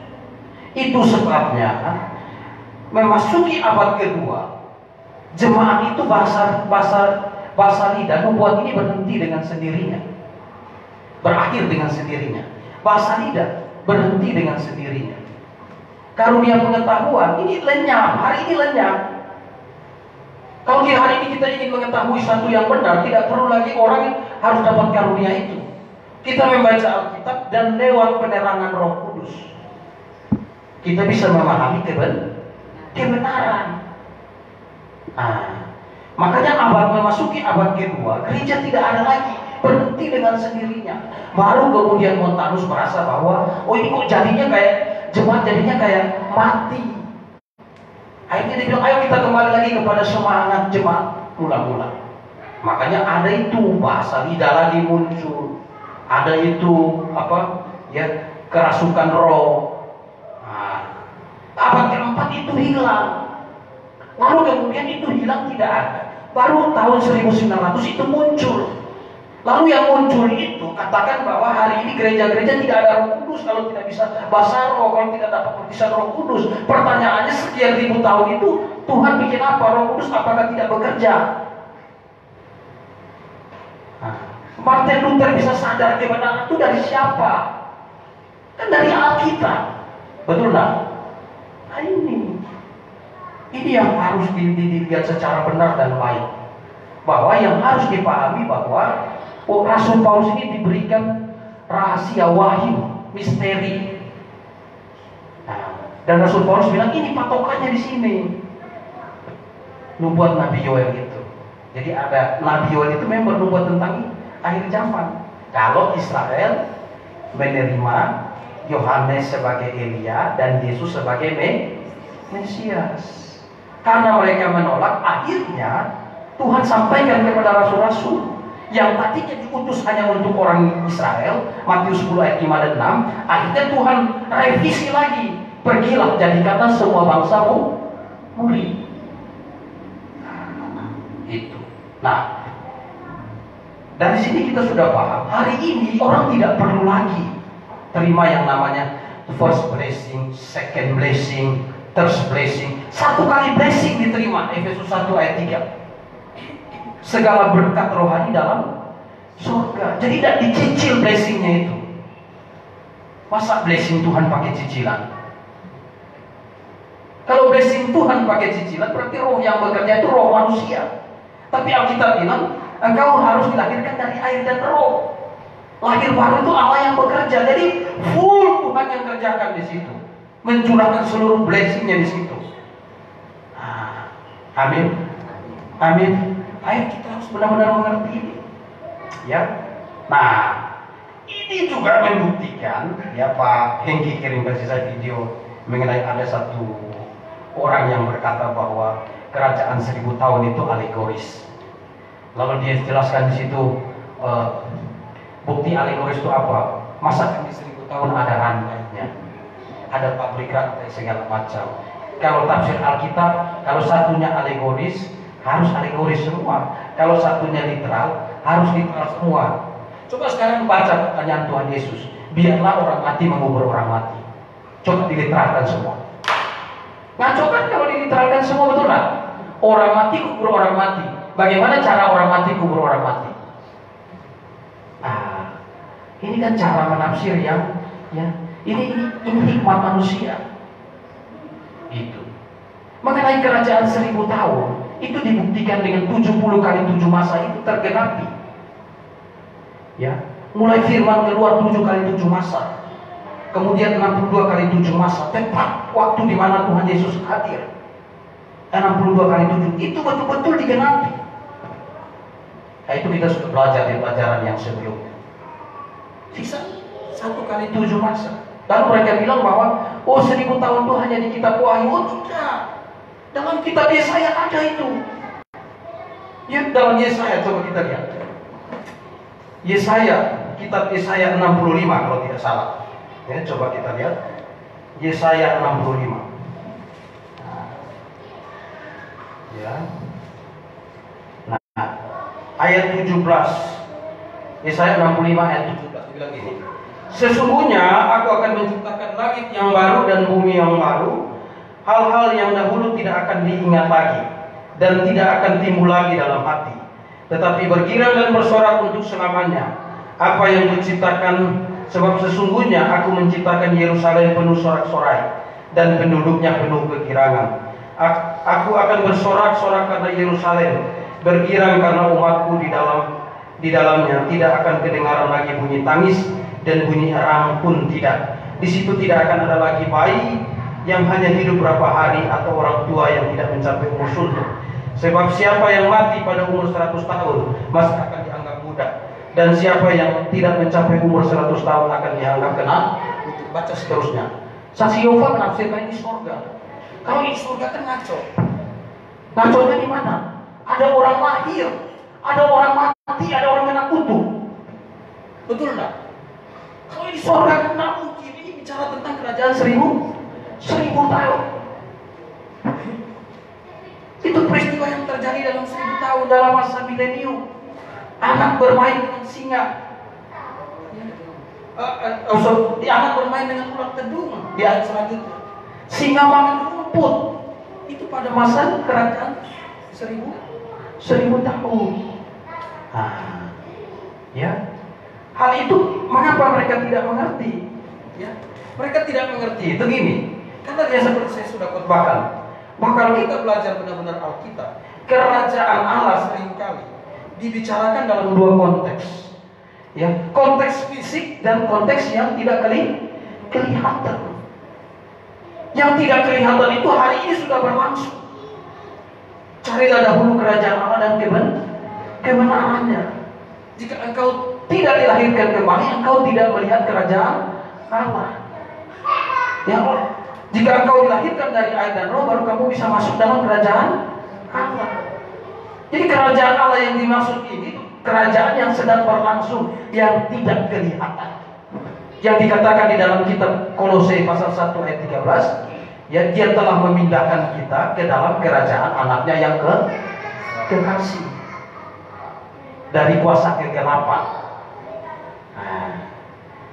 Itu sebabnya memasuki abad kedua, jemaat itu bahasa lidah membuat ini berhenti dengan sendirinya, berakhir dengan sendirinya. Bahasa lidah berhenti dengan sendirinya. Karunia pengetahuan ini lenyap, hari ini lenyap. Kalau di hari ini kita ingin mengetahui satu yang benar, tidak perlu lagi orang yang harus dapat karunia itu. Kita membaca Alkitab dan lewat penerangan Roh Kudus kita bisa memahami kebenaran. Makanya memasuki abad kedua, gereja tidak ada lagi, berhenti dengan sendirinya. Baru kemudian Montanus merasa bahwa ini kok jadinya kayak jemaat, jadinya kayak mati. Akhirnya dia bilang, ayo kita kembali lagi kepada semangat jemaat mula-mula. Makanya ada itu bahasa lidah lagi muncul, ada itu kerasukan roh. Nah, abad keempat itu hilang. Lalu kemudian itu hilang, tidak ada. Baru tahun 1900 itu muncul. Lalu yang muncul itu katakan bahwa hari ini gereja-gereja tidak ada Roh Kudus kalau tidak bisa bahasa roh, kalau tidak dapat baptisan Roh Kudus. Pertanyaannya, sekian ribu tahun itu Tuhan bikin apa? Roh Kudus apakah tidak bekerja? Nah, Martin Luther bisa sadar kebenaran itu dari siapa? Kan dari Alkitab. Betul tak? Nah ini yang harus dilihat secara benar dan baik. Bahwa yang harus dipahami bahwa Rasul Paulus ini diberikan rahasia wahyu, misteri. Nah, dan Rasul Paulus bilang ini patokannya di sini. Nubuat Nabi Yoel itu. Jadi ada Nabi Yoel itu memang bernubuat tentang akhir zaman. Kalau Israel menerima Yohanes sebagai Elia dan Yesus sebagai Mesias. Karena mereka menolak, akhirnya Tuhan sampaikan kepada rasul-rasul yang tadinya diutus hanya untuk orang Israel, Matius 10 ayat 5 dan 6, akhirnya Tuhan revisi lagi, pergilah jadikanlah semua bangsamu murid. Itu. Nah, dari sini kita sudah paham, hari ini orang tidak perlu lagi terima yang namanya first blessing, second blessing, third blessing. Satu kali blessing diterima, Efesus 1 ayat 3. Segala berkat rohani dalam surga. Jadi tidak dicicil blessingnya itu. Masa blessing Tuhan pakai cicilan? Kalau blessing Tuhan pakai cicilan, berarti roh yang bekerja itu roh manusia. Tapi Alkitab bilang, engkau harus dilahirkan dari air dan roh. Lahir baru itu Allah yang bekerja. Jadi full Tuhan yang kerjakan di situ, mencurahkan seluruh blessingnya di situ. Amin. Amin. Ayo kita harus benar-benar mengerti ini. Ya. Nah, ini juga membuktikan, ya Pak Hengki kirim kasih saya video mengenai ada satu orang yang berkata bahwa kerajaan 1000 tahun itu alegoris. Lalu dia jelaskan di situ bukti alegoris itu apa? Masa di 1000 tahun ada rantainya, ada pabrik rantai segala macam. Kalau tafsir Alkitab, kalau satunya alegoris, harus alegoris semua. Kalau satunya literal, harus literal semua. Coba sekarang baca pertanyaan Tuhan Yesus, biarlah orang mati mengubur orang mati. Coba diliteralkan semua. Ngaco kan kalau diliteralkan semua, betul lah. Orang mati kubur orang mati. Bagaimana cara orang mati kubur orang mati? Ini kan cara menafsir yang ini hikmah manusia. Itu. Mengenai kerajaan 1000 tahun, itu dibuktikan dengan 70 kali 7 masa itu tergenapi. Ya, mulai firman keluar 7 kali 7 masa. Kemudian 62 kali 7 masa, tepat waktu di mana Tuhan Yesus hadir. 62 kali 7 itu betul-betul digenapi. Nah, itu kita sudah belajar di pelajaran yang sebelumnya. Sisa 1 kali 7 masa. Lalu mereka bilang bahwa 1000 tahun itu hanya di kitab Wahyu. Oh tidak, dalam kitab Yesaya ada itu. Ya, dalam Yesaya coba kita lihat. Yesaya, kitab Yesaya 65 kalau tidak salah. Ya, coba kita lihat. Yesaya 65. Ya. Nah, ayat 17. Yesaya 65 ayat 17 bilang gini. Sesungguhnya aku akan menciptakan langit yang baru dan bumi yang baru. Hal-hal yang dahulu tidak akan diingat lagi dan tidak akan timbul lagi dalam hati, tetapi bergirang dan bersorak untuk selamanya. Apa yang diciptakan, sebab sesungguhnya aku menciptakan Yerusalem penuh sorak-sorai dan penduduknya penuh kegirangan. Aku akan bersorak-sorak karena Yerusalem, bergirang karena umatku di dalamnya. Tidak akan kedengaran lagi bunyi tangis dan bunyi erang pun tidak. Di situ tidak akan ada lagi bayi yang hanya hidup berapa hari atau orang tua yang tidak mencapai umur suluk. Sebab siapa yang mati pada umur 100 tahun masih akan dianggap muda, dan siapa yang tidak mencapai umur 100 tahun akan dianggap kena. Baca seterusnya. Saksi Yehova menafsirkan ini surga. Kalau ini surga kan ngaco. Ngaconya di mana? Ada orang lahir, ada orang mati, ada orang kena kutuk. Betul enggak? Kalau di surga kan tidak mungkin. Ini bicara tentang kerajaan seribu tahun. Itu peristiwa yang terjadi dalam 1000 tahun dalam masa milenium. Anak bermain dengan singa. Anak bermain dengan ular tedung di ayat selanjutnya. Singa makan rumput. Itu pada masa kerajaan 1000 tahun. Ya. Hal itu mengapa mereka tidak mengerti? Ya. Mereka tidak mengerti itu gini. Karena dia seperti saya sudah khotbahkan. Maka kita belajar benar-benar Alkitab. Kerajaan Allah seringkali dibicarakan dalam dua konteks. Ya, konteks fisik dan konteks yang tidak kelihatan. Yang tidak kelihatan itu hari ini sudah berlangsung. Carilah dahulu kerajaan Allah dan kebenarannya. Jika engkau tidak dilahirkan kembali, engkau tidak melihat kerajaan Allah. Ya Allah. Jika engkau dilahirkan dari air dan roh, baru kamu bisa masuk dalam kerajaan Allah. Jadi kerajaan Allah yang dimaksud ini kerajaan yang sedang berlangsung, yang tidak kelihatan. Yang dikatakan di dalam kitab Kolose pasal 1 ayat 13, ya, dia telah memindahkan kita ke dalam kerajaan anaknya yang kekasih. Dari kuasa kegelapan.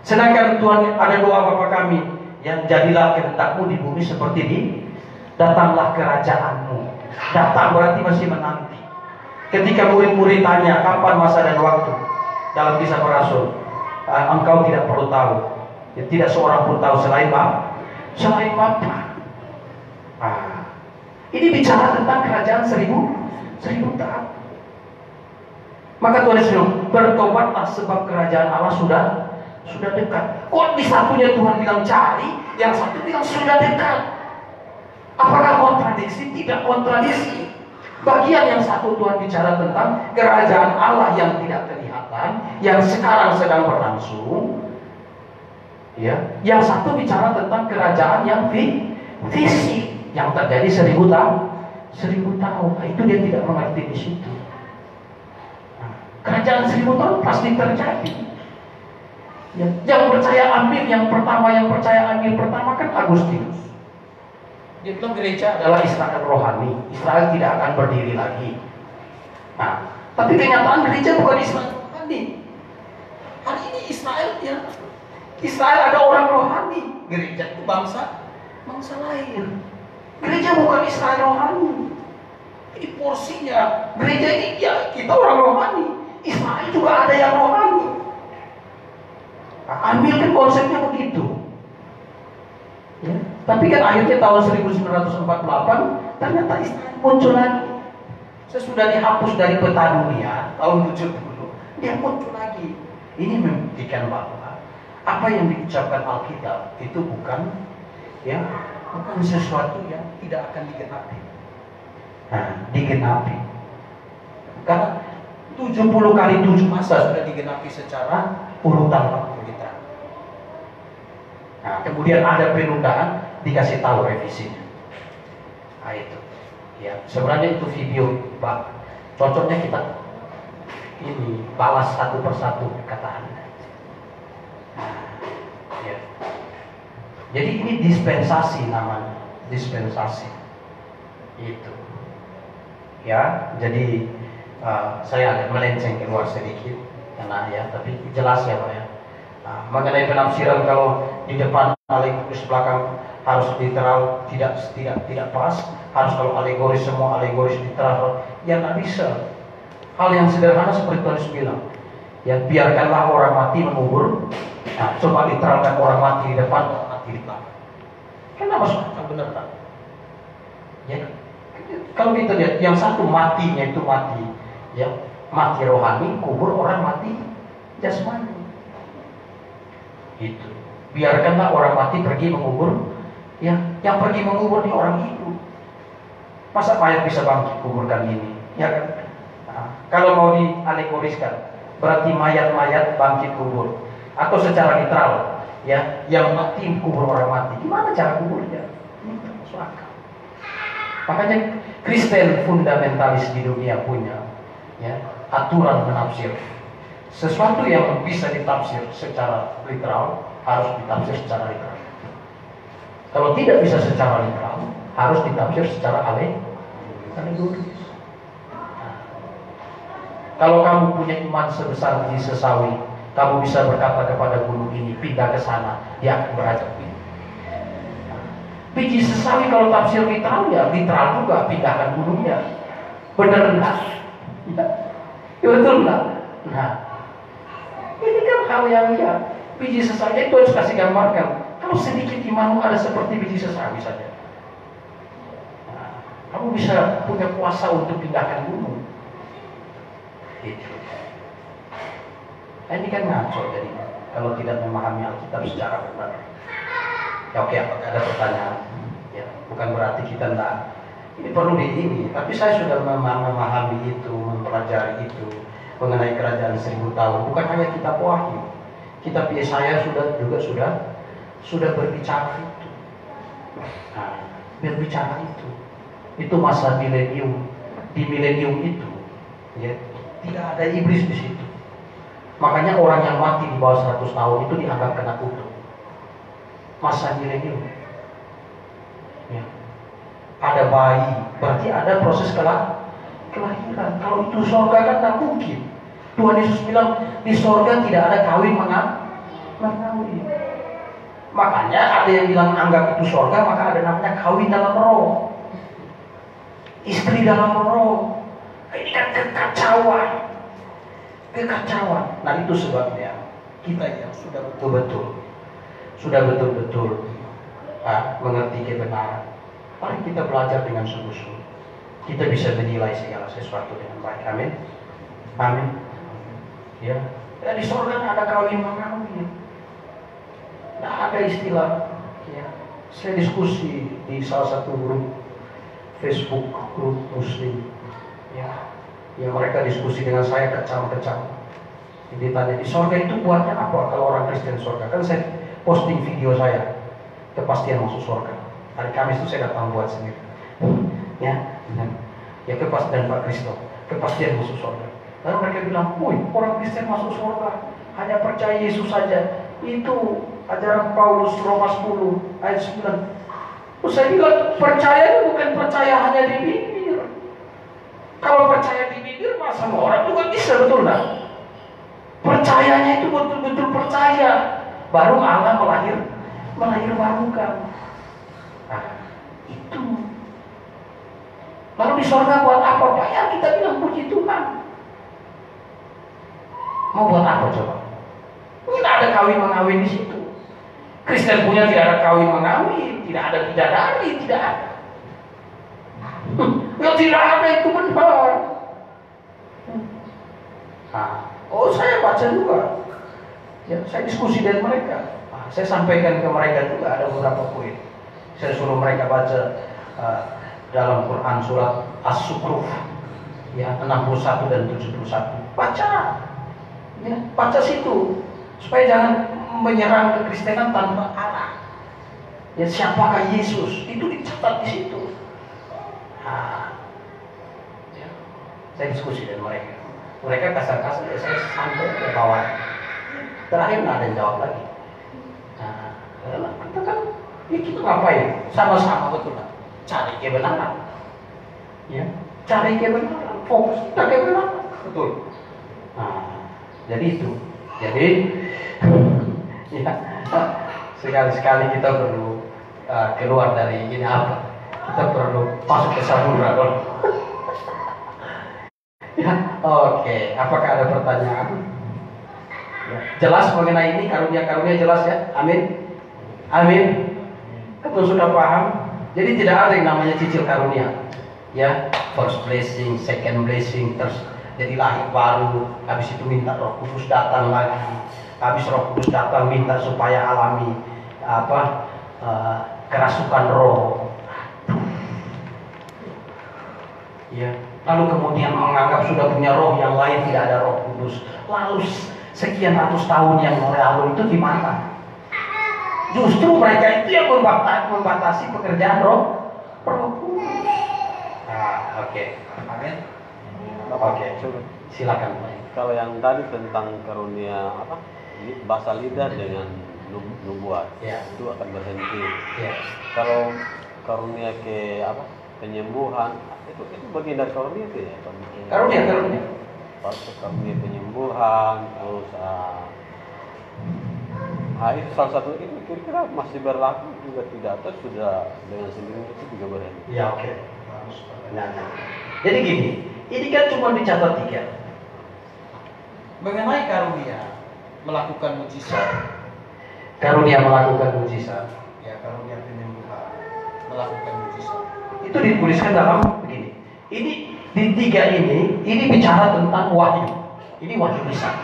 Sedangkan Tuhan ada doa Bapa kami, yang jadilah kehendakmu di bumi seperti di datanglah kerajaanmu. Datang berarti masih menanti. Ketika murid-murid tanya kapan masa dan waktu dalam Kisah para Rasul, engkau tidak perlu tahu. Ya, tidak seorang pun tahu selain Bapa. Ini bicara tentang kerajaan 1000 tahun. Maka Tuhan Yesus, bertobatlah sebab kerajaan Allah sudah dekat. Kok di satunya Tuhan bilang cari, yang satu bilang sudah dekat. Apakah kontradiksi? Tidak kontradiksi. Bagian yang satu Tuhan bicara tentang kerajaan Allah yang tidak kelihatan, yang sekarang sedang berlangsung. Ya, yang satu bicara tentang kerajaan yang fisik, yang terjadi 1000 tahun. Nah, itu dia tidak mengerti di situ. Kerajaan 1000 tahun pasti terjadi. Ya, yang percaya ambil yang percaya ambil pertama kan Agustinus. Dia bilang gereja adalah Israel rohani. Israel tidak akan berdiri lagi. Nah, tapi kenyataan gereja bukan Israel rohani. Hari ini Israel ada orang rohani. Gereja itu bangsa lain. Gereja bukan Israel rohani. Ini porsinya. Gereja ini ya kita orang rohani. Israel juga ada yang rohani. Ambil kan konsepnya begitu. Ya. Tapi kan akhirnya tahun 1948 ternyata Israel muncul lagi. Sesudah dihapus dari peta dunia tahun 70, dia muncul lagi. Ini membuktikan bahwa apa yang diucapkan Alkitab itu bukan sesuatu yang tidak akan digenapi. Digenapi. Karena 70 kali 7 masa sudah digenapi secara urutan waktu kita. Nah, kemudian ada penundaan, dikasih tahu revisinya. Nah, itu. Ya, sebenarnya itu video, Pak. Cocoknya kita ini balas satu persatu kata Anda. Nah, ya. Jadi ini dispensasi namanya, dispensasi. Itu. Ya, jadi saya agak melenceng keluar sedikit karena ya, tapi jelas ya Pak ya. Mengenai penafsiran kalau di depan alegoris belakang harus literal tidak pas, harus kalau alegoris semua alegoris literal, ya nggak bisa. Hal yang sederhana seperti Tuhan bilang, ya biarkanlah orang mati mengubur. Nah, coba literalkan orang mati di depan, mati di belakang. Kenapa masuk akal benar Pak? Ya, kalau kita lihat yang satu matinya itu mati, ya mati rohani, kubur orang mati jasmani. Itu. Biarkanlah orang mati pergi mengubur, ya yang pergi mengubur ini orang hidup. Masa mayat bisa bangkit kuburkan ini, ya kan? Nah, kalau mau dialegoriskan, berarti mayat-mayat bangkit kubur, atau secara literal, ya yang mati kubur orang mati. Gimana cara kuburnya? Ini masuk akal. Makanya Kristen fundamentalis di dunia punya ya aturan menafsir. Sesuatu yang bisa ditafsir secara literal harus ditafsir secara literal. Kalau tidak bisa secara literal, harus ditafsir secara alegoris. Kalau kamu punya iman sebesar biji sesawi, kamu bisa berkata kepada gunung ini, pindah ke sana, dia akan beranjak pindah. Biji sesawi kalau tafsir literal, ya literal juga, pindahkan gunungnya. Benar enggak? Ya, betul enggak? Nah, ini kan hal yang ya, biji sesawi itu harus kasih gambarkan. Kalau sedikit imanmu ada seperti biji sesawi saja, nah, kamu bisa punya kuasa untuk pindahkan gunung. Gitu. Nah, ini kan ngaco jadi kalau tidak memahami Alkitab secara benar. Ya oke, apakah ada pertanyaan? Ya, bukan berarti kita enggak. Ini perlu ini, tapi saya sudah memahami itu, mempelajari itu mengenai kerajaan 1000 tahun. Bukan hanya kitab Wahyu, kitab Yesaya sudah berbicara itu. Nah, berbicara itu. Itu masa milenium. Di milenium itu, ya, tidak ada iblis di situ. Makanya orang yang mati di bawah 100 tahun itu dianggap kena kutuk. Masa milenium. Ya. Ada bayi, berarti ada proses kelahiran. Kalau itu sorga kan tak mungkin. Tuhan Yesus bilang di sorga tidak ada kawin mengawin. Makanya ada yang bilang anggap itu sorga, maka ada namanya kawin dalam roh, istri dalam roh. Ini kan kekacauan. Nah itu sebabnya kita yang sudah betul-betul mengerti kebenaran, mari kita belajar dengan sungguh-sungguh. Kita bisa menilai segala sesuatu dengan baik. Amin. Amin. Ya, di sorga ada kawin mengawin. Nah, ada istilah. Ya, saya diskusi di salah satu grup Facebook, grup Muslim. Ya, mereka diskusi dengan saya kecam-kecam. Ditanya di sorga itu buatnya apa kalau orang Kristen sorga? Kan saya posting video saya kepastian masuk sorga. Hari Kamis itu saya datang buat sendiri. Ya kepastian Pak Kristo, kepastian masuk surga. Lalu mereka bilang, woi, orang Kristen masuk surga hanya percaya Yesus saja. Itu ajaran Paulus Roma 10 ayat 9. Terus saya bilang, percaya itu bukan percaya hanya di bibir. Kalau percaya di bibir, masa semua orang juga bisa, betul tak? Percayanya itu betul-betul percaya. Baru Allah melahirkan. Nah, itu. Lalu di surga buat apa Pak? Ya kita bilang puji Tuhan. Mau buat apa coba? Tidak ada kawin mengawin di situ. Kristen punya tidak ada kawin mengawin, tidak ada bidadari, tidak ada. Ya tidak ada, itu benar. Saya baca juga. Ya, saya diskusi dengan mereka. Saya sampaikan ke mereka juga ada beberapa poin. Saya suruh mereka baca dalam Quran surat As-Sukruf ya 61 dan 71. Baca. Ya, baca situ supaya jangan menyerang kekristenan tanpa arah. Ya, siapakah Yesus? Itu dicatat di situ. Ya, saya diskusi dengan mereka. Mereka kasar-kasar, ya saya santai ke bawah. Terakhir nggak ada yang jawab lagi. Kita kan, ya kita ngapain? Sama-sama betul lah. Cari kebenaran, ya, cari kebenaran, fokus kita kebenaran, betul. Nah, jadi itu, ya, sekali-sekali kita perlu keluar dari ini apa? Kita perlu masuk ke samudra dong. Ya, oke. Apakah ada pertanyaan? Ya, jelas mengenai ini karunia jelas ya? Amin. Amin. Betul, sudah paham? Jadi tidak ada yang namanya cicil karunia, ya, first blessing, second blessing, terus jadi lahir baru, habis itu minta Roh Kudus datang lagi, habis Roh Kudus datang minta supaya alami kerasukan roh, ya, lalu kemudian menganggap sudah punya roh yang lain, tidak ada Roh Kudus, lalu sekian ratus tahun yang lalu itu di mana? Justru mereka itu yang membatasi pekerjaan Roh Kudus. Oke. Amin. Oke. Silakan. Kalau yang tadi tentang karunia bahasa lidah dengan nubuat, Ya. itu akan berhenti. Ya. Kalau karunia penyembuhan, itu bagian dari karunia itu ya. Karunia. Karunia penyembuhan, terus itu salah satu itu kira-kira masih berlaku juga tidak, atau sudah dengan sendirinya itu juga berhenti. Ya, oke. Bagus pertanyaannya. Jadi gini, ini kan cuma dicatat 3. Mengenai karunia melakukan mujizat, karunia melakukan mujizat, ya, karunia penyembuhan, melakukan mujizat, itu dituliskan dalam begini. Ini di 3 ini bicara tentang wahyu. Ini wahyu lisan.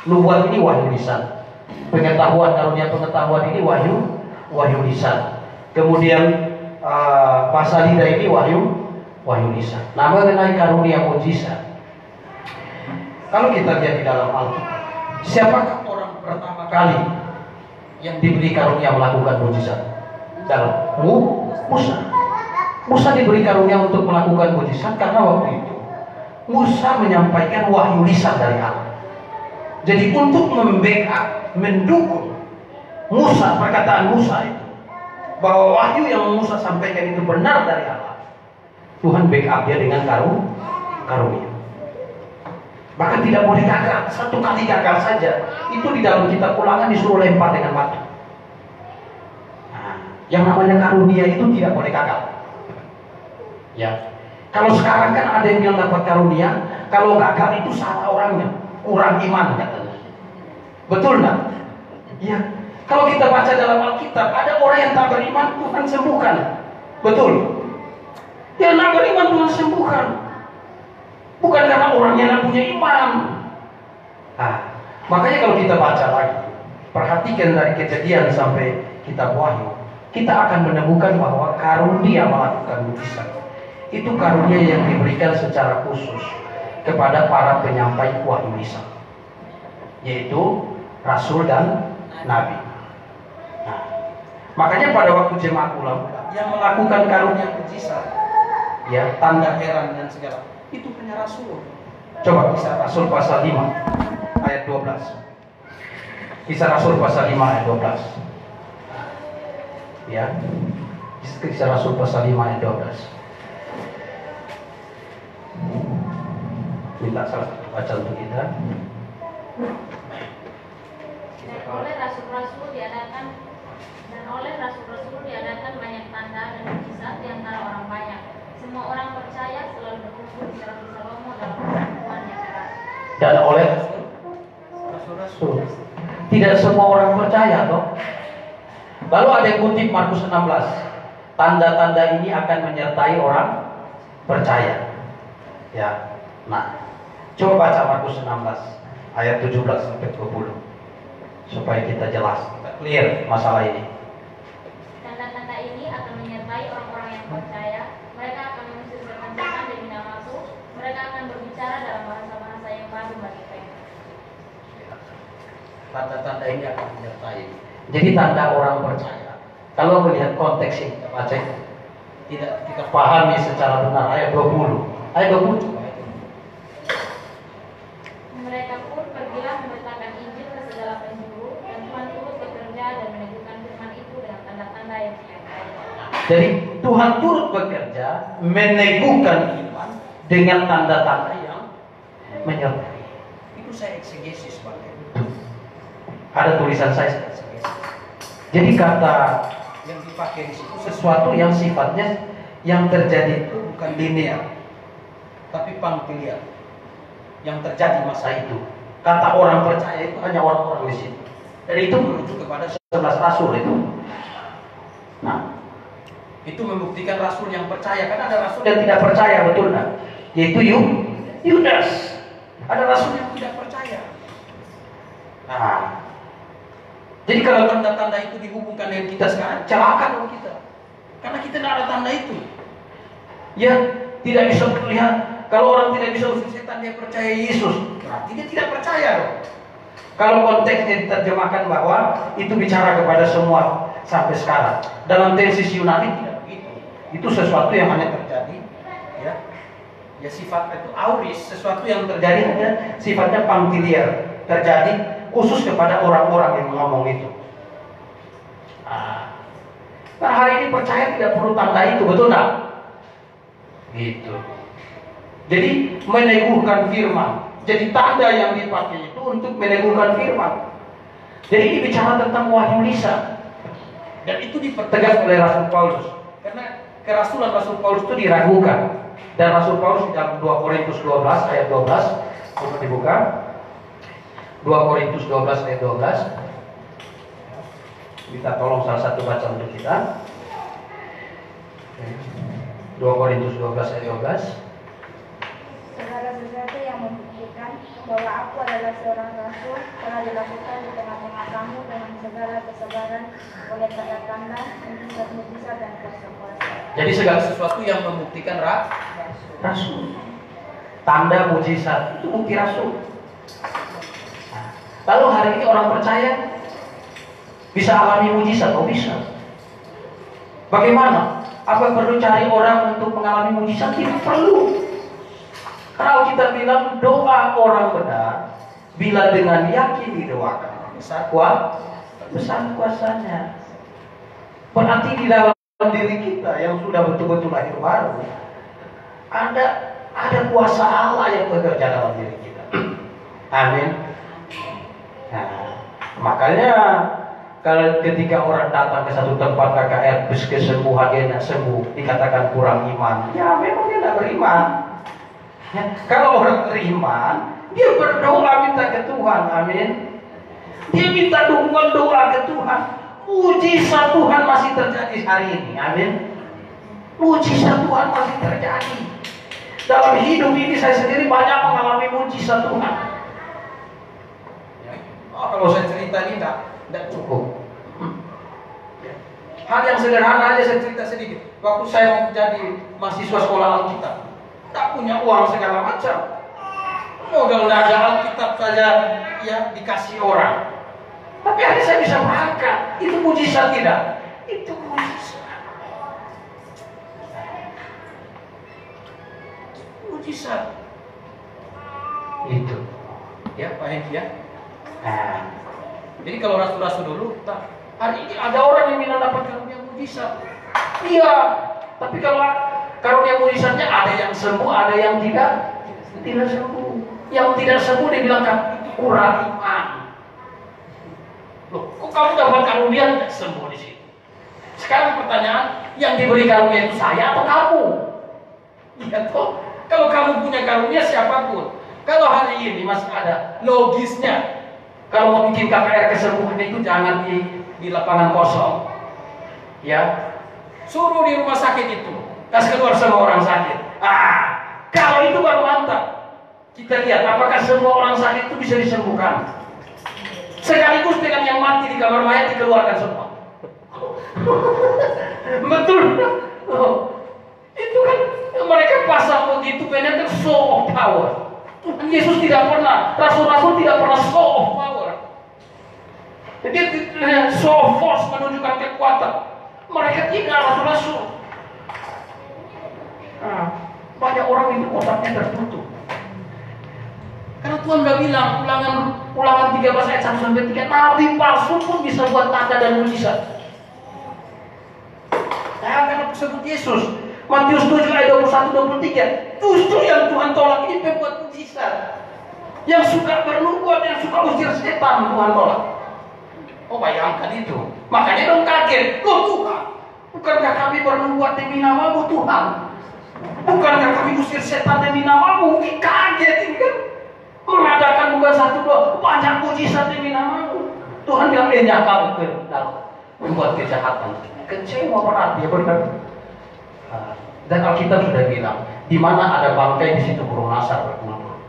Nubuat ini wahyu lisan. Pengetahuan, karunia pengetahuan ini wahyu lisan. Kemudian bahasa lidah ini wahyu lisan. Nah, mengenai karunia mujizat, kalau kita lihat di dalam Alkitab, siapakah orang pertama kali yang diberi karunia melakukan mujizat? Dalam Musa. Musa diberi karunia untuk melakukan mujizat karena waktu itu Musa menyampaikan wahyu lisan dari Allah. Jadi untuk membackup, mendukung Musa, perkataan Musa itu, bahwa wahyu yang Musa sampaikan itu benar dari Allah, Tuhan backup dia dengan karunia. Bahkan tidak boleh gagal. 1 kali gagal saja, itu di dalam kitab Ulangan disuruh lempar dengan batu. Nah, yang namanya karunia itu tidak boleh gagal. Ya. Kalau sekarang kan ada yang bilang dapat karunia, kalau gagal itu salah orangnya, kurang iman katanya. Betul nggak? Ya. Kalau kita baca dalam Alkitab, ada orang yang tak beriman, Tuhan sembuhkan. Betul. Yang tak beriman Tuhan sembuhkan. Bukan karena orangnya yang punya iman. Nah, makanya kalau kita baca lagi, perhatikan dari Kejadian sampai kitab Wahyu, kita akan menemukan bahwa karunia melakukan mujizat itu karunia yang diberikan secara khusus kepada para penyampai wahyu lisan, yaitu rasul dan nabi. Nah, makanya pada waktu jemaat ulang yang melakukan karunia mujizat, ya, tanda heran dan segala, itu hanya rasul. Coba Kisah Rasul pasal 5 ayat 12. Kisah Rasul pasal 5 ayat 12. Ya. Kisah Rasul pasal 5 ayat 12. Minta salah satu baca untuk kita. Dan oleh rasul-rasul diadakan banyak tanda dan mujizat di antara orang banyak. Semua orang percaya selalu berkumpul di Rasul Salomo dalam pertemuan yang erat. Dan oleh rasul-rasul, tidak semua orang percaya toh. Lalu ada yang kutip Markus 16. Tanda-tanda ini akan menyertai orang percaya. Ya. Nah, coba baca Markus 16 ayat 17 sampai 20 supaya kita jelas, kita clear masalah ini. Tanda-tanda ini akan menyertai orang-orang yang percaya. Mereka akan mengusir setan-setan demi namaku. Mereka akan berbicara dalam bahasa-bahasa yang baru bagi mereka. Tanda-tanda ini akan menyertai. Jadi tanda orang percaya. Kalau melihat konteks yang kita baca, tidak kita pahami secara benar. Ayat 20. Ayat 20 coba. Mereka pun pergilah memberitakan Injil ke segala penjuru, dan Tuhan turut bekerja dan meneguhkan firman itu dengan tanda-tanda yang menyertai. Jadi Tuhan turut bekerja meneguhkan iman dengan tanda-tanda yang menyertai. Itu saya eksegesis pakai. Ada tulisan saya eksegesis. Jadi kata yang dipakai di situ sesuatu yang sifatnya yang terjadi itu bukan linear, tapi punctiliar. Yang terjadi masa itu. Kata orang percaya itu hanya orang-orang di situ. Dan itu merujuk kepada 11 rasul itu. Nah, itu membuktikan rasul yang percaya. Karena ada rasul yang tidak percaya, betul kan? Yaitu Yudas. Ada rasul yang tidak percaya. Nah, jadi kalau tanda-tanda itu dihubungkan dengan kita sekarang, celaka dong kita. Karena kita tidak ada tanda itu. Ya, tidak bisa terlihat. Kalau orang tidak bisa usir setan, dia percaya Yesus, berarti dia tidak percaya dong. Kalau konteksnya diterjemahkan bahwa itu bicara kepada semua sampai sekarang. Dalam tesis Yunani tidak begitu. Itu sesuatu yang hanya terjadi, ya, Ya sifat itu auris, sesuatu yang terjadi hanya sifatnya pangtiliar, terjadi khusus kepada orang-orang yang ngomong itu. Nah, hari ini percaya tidak perlu tanda itu, betul nggak? Gitu. Jadi meneguhkan firman. Jadi tanda yang dipakai itu untuk meneguhkan firman. Jadi ini bicara tentang wahyu lisan. Dan itu dipertegas oleh Rasul Paulus. Karena kerasulan Rasul Paulus itu diragukan. Dan Rasul Paulus di dalam 2 Korintus 12 ayat 12, coba dibuka. 2 Korintus 12 ayat 12. Kita tolong salah satu baca untuk kita. 2 Korintus 12 ayat 12. Segala sesuatu yang membuktikan bahwa aku adalah seorang rasul telah dilakukan di tengah-tengah kamu dengan segala kesabaran oleh tanda-tanda, mujizat-mujizat dan kuasa-kuasa. Jadi segala sesuatu yang membuktikan rasul. Tanda mujizat itu bukti rasul. Lalu hari ini orang percaya bisa alami mujizat? Oh bisa. Bagaimana? Apa perlu cari orang untuk mengalami mujizat? Tidak perlu. Kalau kita bilang doa orang benar, bila dengan yakin didoakan, besar kuasanya. Berarti di dalam diri kita yang sudah betul-betul lahir baru, ada kuasa Allah yang bekerja dalam diri kita. Amin. Nah, makanya kalau ketika orang datang ke satu tempat KKR, bus kesembuhan dia tidak sembuh, dikatakan kurang iman. Ya memang dia tidak beriman. Ya, kalau orang beriman, dia berdoa minta ke Tuhan, amin. Dia minta dukungan doa ke Tuhan. Mujizat Tuhan masih terjadi hari ini, amin. Mujizat Tuhan masih terjadi. Dalam hidup ini saya sendiri banyak mengalami mujizat Tuhan. Kalau saya cerita ini tidak cukup. Hal yang sederhana aja saya cerita sedikit. Waktu saya mau jadi mahasiswa sekolah Alkitab, tak punya uang segala macam. Modal nada Alkitab saja ya dikasih orang. Tapi hari saya bisa berangkat. Itu mujizat tidak? Itu mujizat. Mujizat. Itu. Ya Pak Hengki ya. Nah, jadi kalau rasul-rasul dulu, hari ini ada orang yang bilang dapat karunia mujizat. Iya, tapi kalau karunia mujizatnya ada yang sembuh, ada yang tidak sembuh. Yang tidak sembuh dibilang kurang iman. Loh, kok kamu dapat karunia tidak sembuh di sini? Sekarang pertanyaan, yang diberi karunia itu saya atau kamu? Iya toh, kalau kamu punya karunia siapapun. Kalau hari ini masih ada logisnya. Kalau mau bikin KPR kesembuhan itu jangan di lapangan kosong. Ya. Suruh di rumah sakit itu. Kasih keluar semua orang sakit. Kalau itu baru mantap. Kita lihat apakah semua orang sakit itu bisa disembuhkan. Sekaligus dengan yang mati di kamar mayat dikeluarkan semua. Betul. Itu kan mereka pasang begitu banyak show of power. Tuhan Yesus tidak pernah, rasul-rasul tidak pernah show of power. Jadi show of force menunjukkan kekuatan. Mereka tidak rasul-rasul. Banyak orang itu otaknya tertutup. Karena Tuhan sudah bilang ulangan 13 ayat 1-3, nabi palsu pun bisa buat tanda dan mujizat. Karena sebut Yesus, Matius 7 ayat 21-23, justru yang Tuhan tolak ini membuat mujizat. Yang suka bernubuat, yang suka usir setan, Tuhan tolak. Oh bayangkan itu. Makanya dong kaget. Loh Tuhan, bukankah kami bernubuat demi nama-Mu Tuhan? Bukankah kami usir setan demi nama-Mu? Kaget ini kan. Mengadakan bukan satu dua, banyak mujizat demi nama-Mu. Tuhan bilang kamu ke dalam membuat kejahatan. Kecewa berat dia benar. Dan Alkitab sudah bilang, di mana ada bangkai di situ burung nasar berkumpul.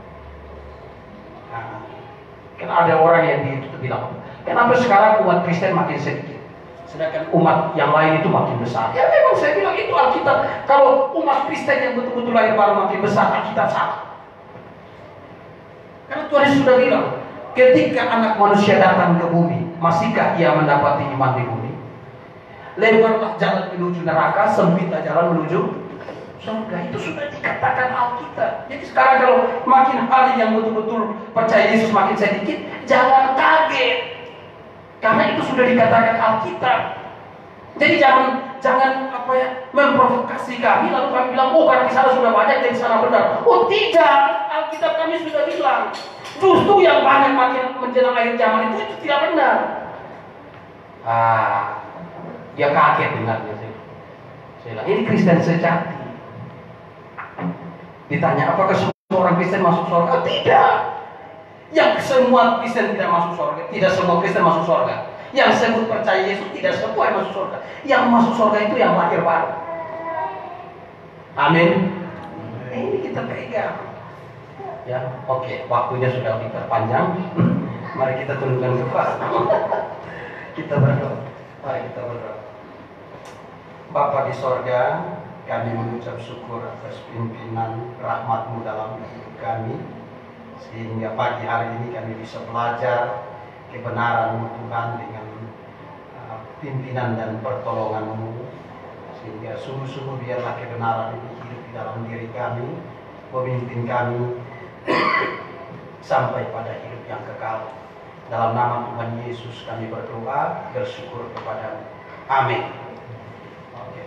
Kan ada orang yang bilang, kenapa sekarang umat Kristen makin sedikit, sedangkan umat yang lain itu makin besar? Ya memang saya bilang itu Alkitab. Kalau umat Kristen yang betul-betul lahir baru makin besar, Alkitab salah. Karena Tuhan Yesus sudah bilang, ketika anak manusia datang ke bumi, masihkah ia mendapati iman di bumi? Lebarlah jalan menuju neraka, sempitlah jalan menuju surga. Itu sudah dikatakan. dikatakan Alkitab. Jadi sekarang kalau makin hari yang betul-betul percaya Yesus makin sedikit, jangan kaget. Karena itu sudah dikatakan Alkitab. Jadi jangan memprovokasi kami lalu kami bilang, oh karena di sana sudah banyak jadi sana benar. Oh tidak, Alkitab kami sudah bilang justru yang banyak makin menjelang akhir zaman itu tidak benar. Dia kaget dengarnya sih. Saya bilang, ini Kristen sejati. Ditanya apakah semua orang Kristen masuk surga? Tidak. Yang semua Kristen tidak masuk surga. Tidak semua Kristen masuk surga. Yang sebut percaya Yesus tidak semua yang masuk surga. Yang masuk surga itu yang lahir baru. Amin. Ini kita pegang. Ya, oke. Waktunya sudah diperpanjang. Mari kita tundukkan kepala. Kita berdoa. Mari kita berdoa. Bapa di sorga, kami mengucap syukur atas pimpinan rahmat-Mu dalam hidup kami, sehingga pagi hari ini kami bisa belajar kebenaran-Mu Tuhan dengan pimpinan dan pertolongan-Mu, sehingga sungguh-sungguh biarlah kebenaran ini hidup di dalam diri kami, memimpin kami sampai pada hidup yang kekal. Dalam nama Tuhan Yesus kami berdoa, bersyukur kepada-Mu. Amin. Oke.